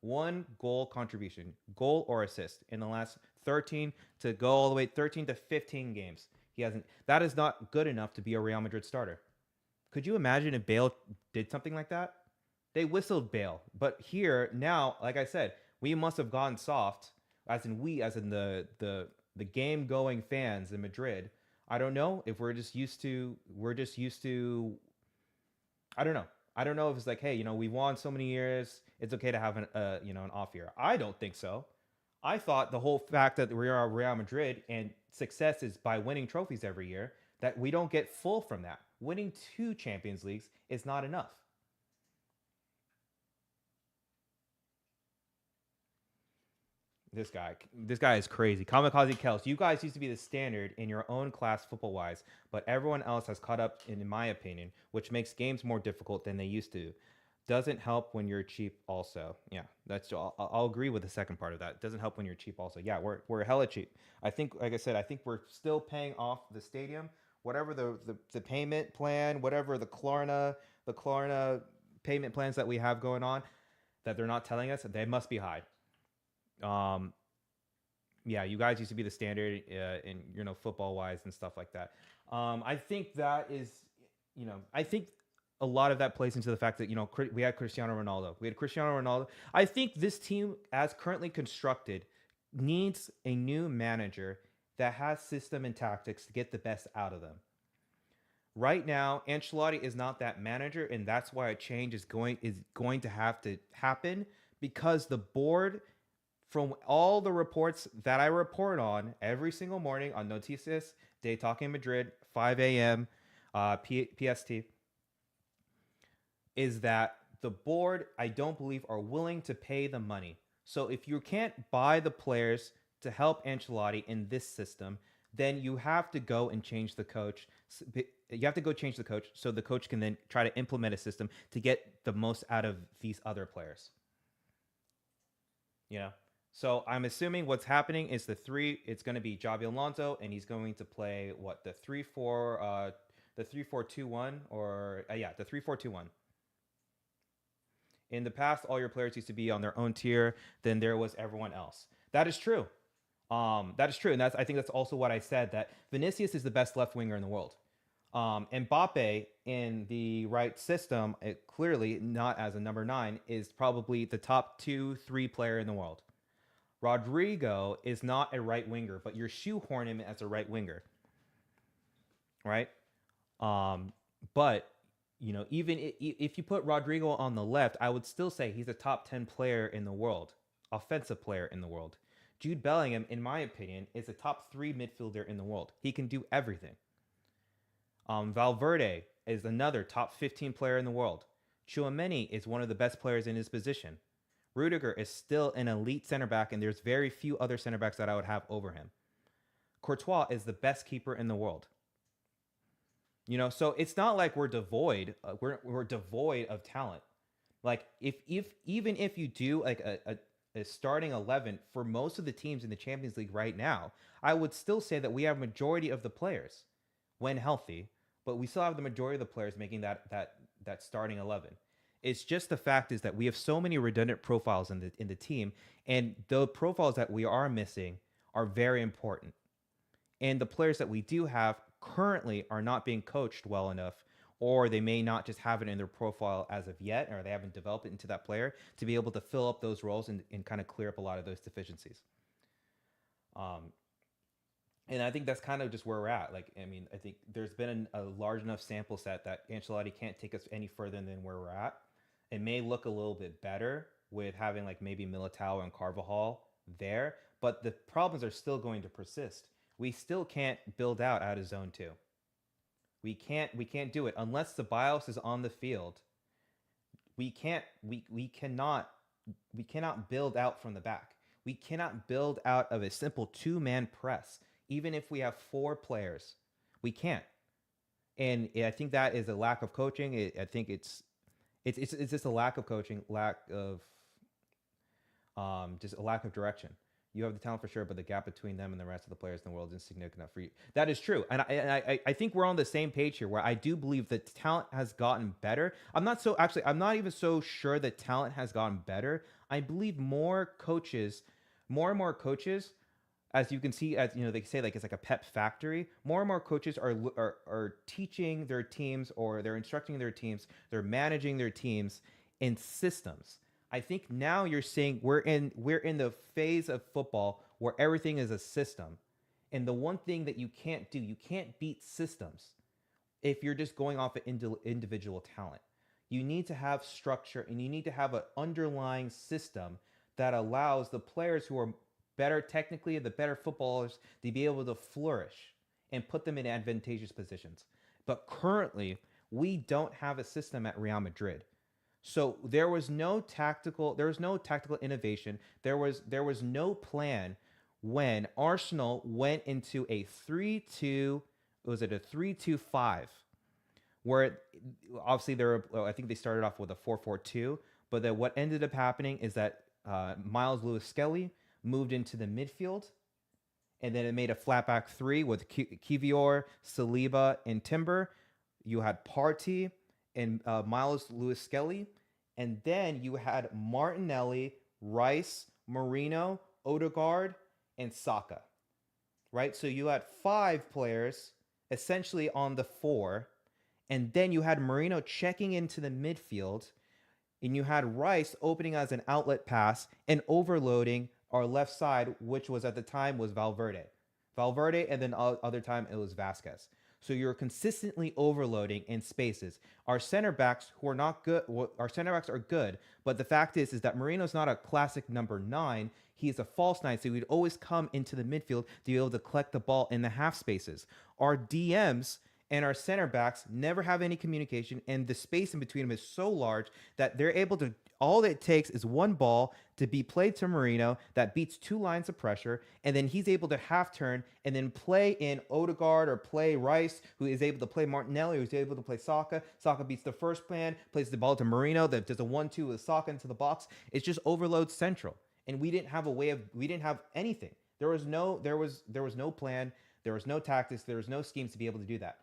1 goal contribution, goal or assist in the last 13 to go all the way 13 to 15 games. He hasn't. That is not good enough to be a Real Madrid starter. Could you imagine if Bale did something like that? They whistled Bale, but here now, like I said, we must have gone soft, as in the game-going fans in Madrid. I don't know if we're just used to. I don't know. I don't know if it's like, hey, we won so many years. It's okay to have an off year. I don't think so. I thought the whole fact that we are Real Madrid and success is by winning trophies every year, that we don't get full from that. Winning 2 Champions Leagues is not enough. This guy is crazy. Kamikaze Kels, you guys used to be the standard in your own class football-wise, but everyone else has caught up, in my opinion, which makes games more difficult than they used to. Doesn't help when you're cheap also. Yeah, I'll agree with the second part of that. Doesn't help when you're cheap also. Yeah, we're hella cheap. I think, like I said, we're still paying off the stadium. whatever the payment plan, whatever the Klarna payment plans that we have going on, that they're not telling us, they must be high. Yeah, you guys used to be the standard in football wise and stuff like that. I think that is, I think a lot of that plays into the fact that we had Cristiano Ronaldo. I think this team, as currently constructed, needs a new manager that has system and tactics to get the best out of them. Right now, Ancelotti is not that manager, and that's why a change is going to have to happen, because the board, from all the reports that I report on every single morning on Noticias de Talking Madrid, 5 a.m. PST, is that the board, I don't believe, are willing to pay the money. So if you can't buy the players to help Ancelotti in this system, then you have to go and change the coach. You have to go change the coach so the coach can then try to implement a system to get the most out of these other players. So I'm assuming what's happening is it's going to be Xabi Alonso, and he's going to play the 3-4, the 3-4-2-1, or the 3-4-2-1. In the past, all your players used to be on their own tier. Then there was everyone else. That is true. And I think that's also what I said, that Vinicius is the best left winger in the world. Mbappe, in the right system, clearly not as a number 9, is probably the top 2-3 player in the world. Rodrigo is not a right winger, but you're shoehorning him as a right winger, right? But even if you put Rodrigo on the left, I would still say he's a top 10 player in the world, offensive player in the world. Jude Bellingham, in my opinion, is a top 3 midfielder in the world. He can do everything. Valverde is another top 15 player in the world. Tchouaméni is one of the best players in his position. Rudiger is still an elite center back, and there's very few other center backs that I would have over him. Courtois is the best keeper in the world. So it's not like we're devoid. We're devoid of talent. Like even if you do like a starting 11 for most of the teams in the Champions League right now, I would still say that we have majority of the players when healthy, but we still have the majority of the players making that starting 11. It's just the fact is that we have so many redundant profiles in the team, and the profiles that we are missing are very important. And the players that we do have currently are not being coached well enough, or they may not just have it in their profile as of yet, or they haven't developed it into that player to be able to fill up those roles and kind of clear up a lot of those deficiencies. And I think that's kind of just where we're at. Like, I mean, I think there's been a large enough sample set that Ancelotti can't take us any further than where we're at. It may look a little bit better with having like maybe Militao and Carvajal there, but the problems are still going to persist. We still can't build out of zone 2. We can't do it unless Ceballos is on the field. We cannot build out from the back. We cannot build out of a simple 2-man press, even if we have 4 players. We can't. And I think that is a lack of coaching. I think it's just a lack of coaching, just a lack of direction. You have the talent for sure, but the gap between them and the rest of the players in the world is insignificant enough for you. That is true. And I think we're on the same page here, where I do believe that talent has gotten better. I'm not even so sure that talent has gotten better. I believe more and more coaches, as you can see, as they say, like it's like a pep factory. More and more coaches are teaching their teams, or they're instructing their teams, they're managing their teams in systems. I think now you're seeing we're in the phase of football where everything is a system. And the one thing that you can't do, you can't beat systems if you're just going off of individual talent. You need to have structure, and you need to have an underlying system that allows the players who are better technically, the better footballers, to be able to flourish and put them in advantageous positions. But currently, we don't have a system at Real Madrid. So there was no tactical innovation. There was no plan when Arsenal went into a 3-2. Was it a 3-2-5? Where obviously I think they started off with a 4-4-2. But then what ended up happening is that Miles Lewis-Skelly moved into the midfield, and then it made a flat back three with Kivior, Saliba, and Timber. You had Partey and Miles Lewis Skelly, and then you had Martinelli, Rice, Marino, Odegaard, and Saka. Right? So you had 5 players essentially on the 4, and then you had Marino checking into the midfield, and you had Rice opening as an outlet pass and overloading our left side, which was at the time was Valverde, and then other time it was Vasquez. So you're consistently overloading in spaces. Our center backs who are not good, our center backs are good, but the fact is that Marino's not a classic number 9. He's a false 9, so he'd always come into the midfield to be able to collect the ball in the half spaces. Our DMs and our center backs never have any communication, and the space in between them is so large that they're able to, all it takes is one ball to be played to Marino that beats 2 lines of pressure, and then he's able to half turn and then play in Odegaard or play Rice, who is able to play Martinelli, who's able to play Saka. Saka beats the first plan, plays the ball to Marino that does a 1-2 with Saka into the box. It's just overload central. And we didn't have anything. There was no plan, there was no tactics, there was no schemes to be able to do that.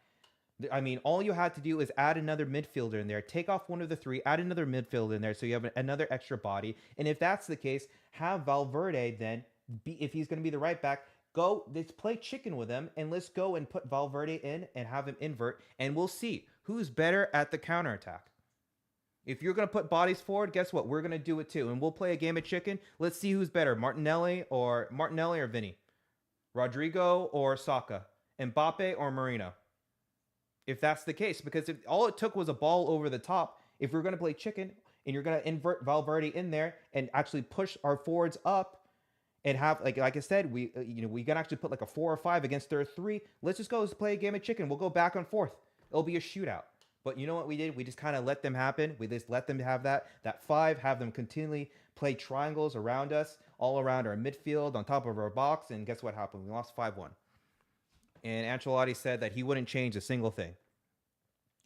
I mean, all you had to do is add another midfielder in there, take off one of the 3, add another midfielder in there so you have another extra body. And if that's the case, have Valverde then if he's going to be the right back, let's play chicken with him and let's go and put Valverde in and have him invert, and we'll see who's better at the counterattack. If you're going to put bodies forward, guess what? We're going to do it too. And we'll play a game of chicken. Let's see who's better, Martinelli or Vinny, Rodrigo or Saka, Mbappe or Marino. If that's the case, because if all it took was a ball over the top, if we're going to play chicken and you're going to invert Valverde in there and actually push our forwards up and have, like I said, we can actually put like a 4 or 5 against their 3. Let's just go, let's play a game of chicken. We'll go back and forth. It'll be a shootout. But you know what we did? We just kind of let them happen. We just let them have that 5, have them continually play triangles around us, all around our midfield, on top of our box, and guess what happened? We lost 5-1. And Ancelotti said that he wouldn't change a single thing.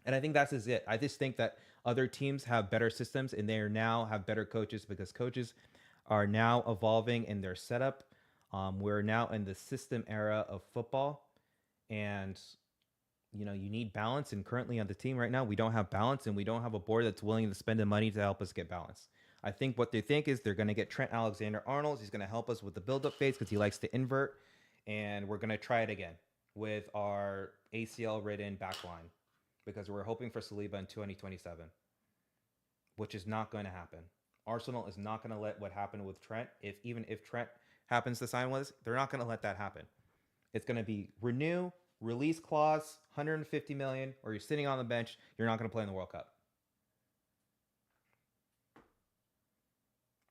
And I think that's just it. I just think that other teams have better systems, and they now have better coaches because coaches are now evolving in their setup. We're now in the system era of football, and you need balance. And currently on the team right now, we don't have balance, and we don't have a board that's willing to spend the money to help us get balance. I think what they think is they're going to get Trent Alexander-Arnold. He's going to help us with the build-up phase because he likes to invert, and we're going to try it again with our ACL-ridden backline because we're hoping for Saliba in 2027, which is not going to happen. Arsenal is not going to let what happened with Trent. Even if Trent happens to sign with us, they're not going to let that happen. It's going to be renew, release clause, 150 million, or you're sitting on the bench. You're not going to play in the World Cup.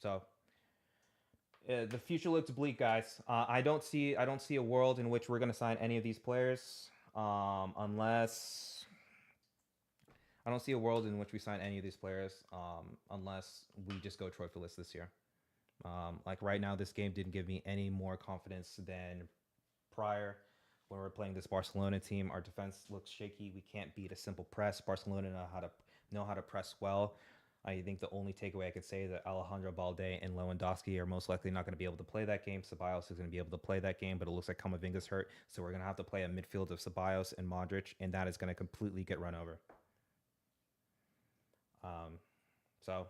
So the future looks bleak, guys. I don't see a world in which we're going to sign any of these players unless I don't see a world in which we sign any of these players unless we just go trophyless this year. Like right now, this game didn't give me any more confidence than prior when we were playing this Barcelona team. Our defense looks shaky. We can't beat a simple press. Barcelona know how to press well. I think the only takeaway I could say is that Alejandro Balde and Lewandowski are most likely not going to be able to play that game. Ceballos is going to be able to play that game, but it looks like Camavinga's hurt. So we're going to have to play a midfield of Ceballos and Modric, and that is going to completely get run over. So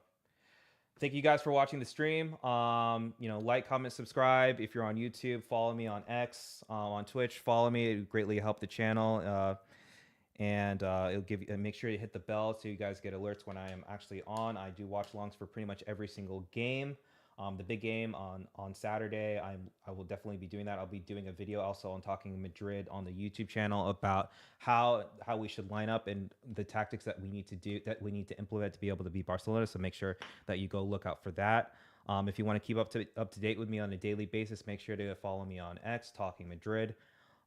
thank you guys for watching the stream. Like, comment, subscribe. If you're on YouTube, follow me on X, on Twitch, follow me. It would greatly help the channel. And it'll make sure you hit the bell so you guys get alerts when I am actually on. I do watch longs for pretty much every single game. The big game on Saturday, I will definitely be doing that. I'll be doing a video also on Talking Madrid on the YouTube channel about how we should line up and the tactics that we need to implement to be able to beat Barcelona. So make sure that you go look out for that. If you want to keep up to date with me on a daily basis, make sure to follow me on X, Talking Madrid.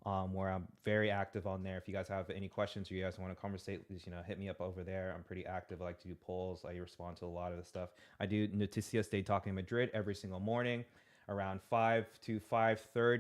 Where I'm very active on there. If you guys have any questions or you guys want to conversate, please, hit me up over there. I'm pretty active. I like to do polls. I respond to a lot of the stuff. I do Noticias de Talking Madrid every single morning around 5 to 5:30.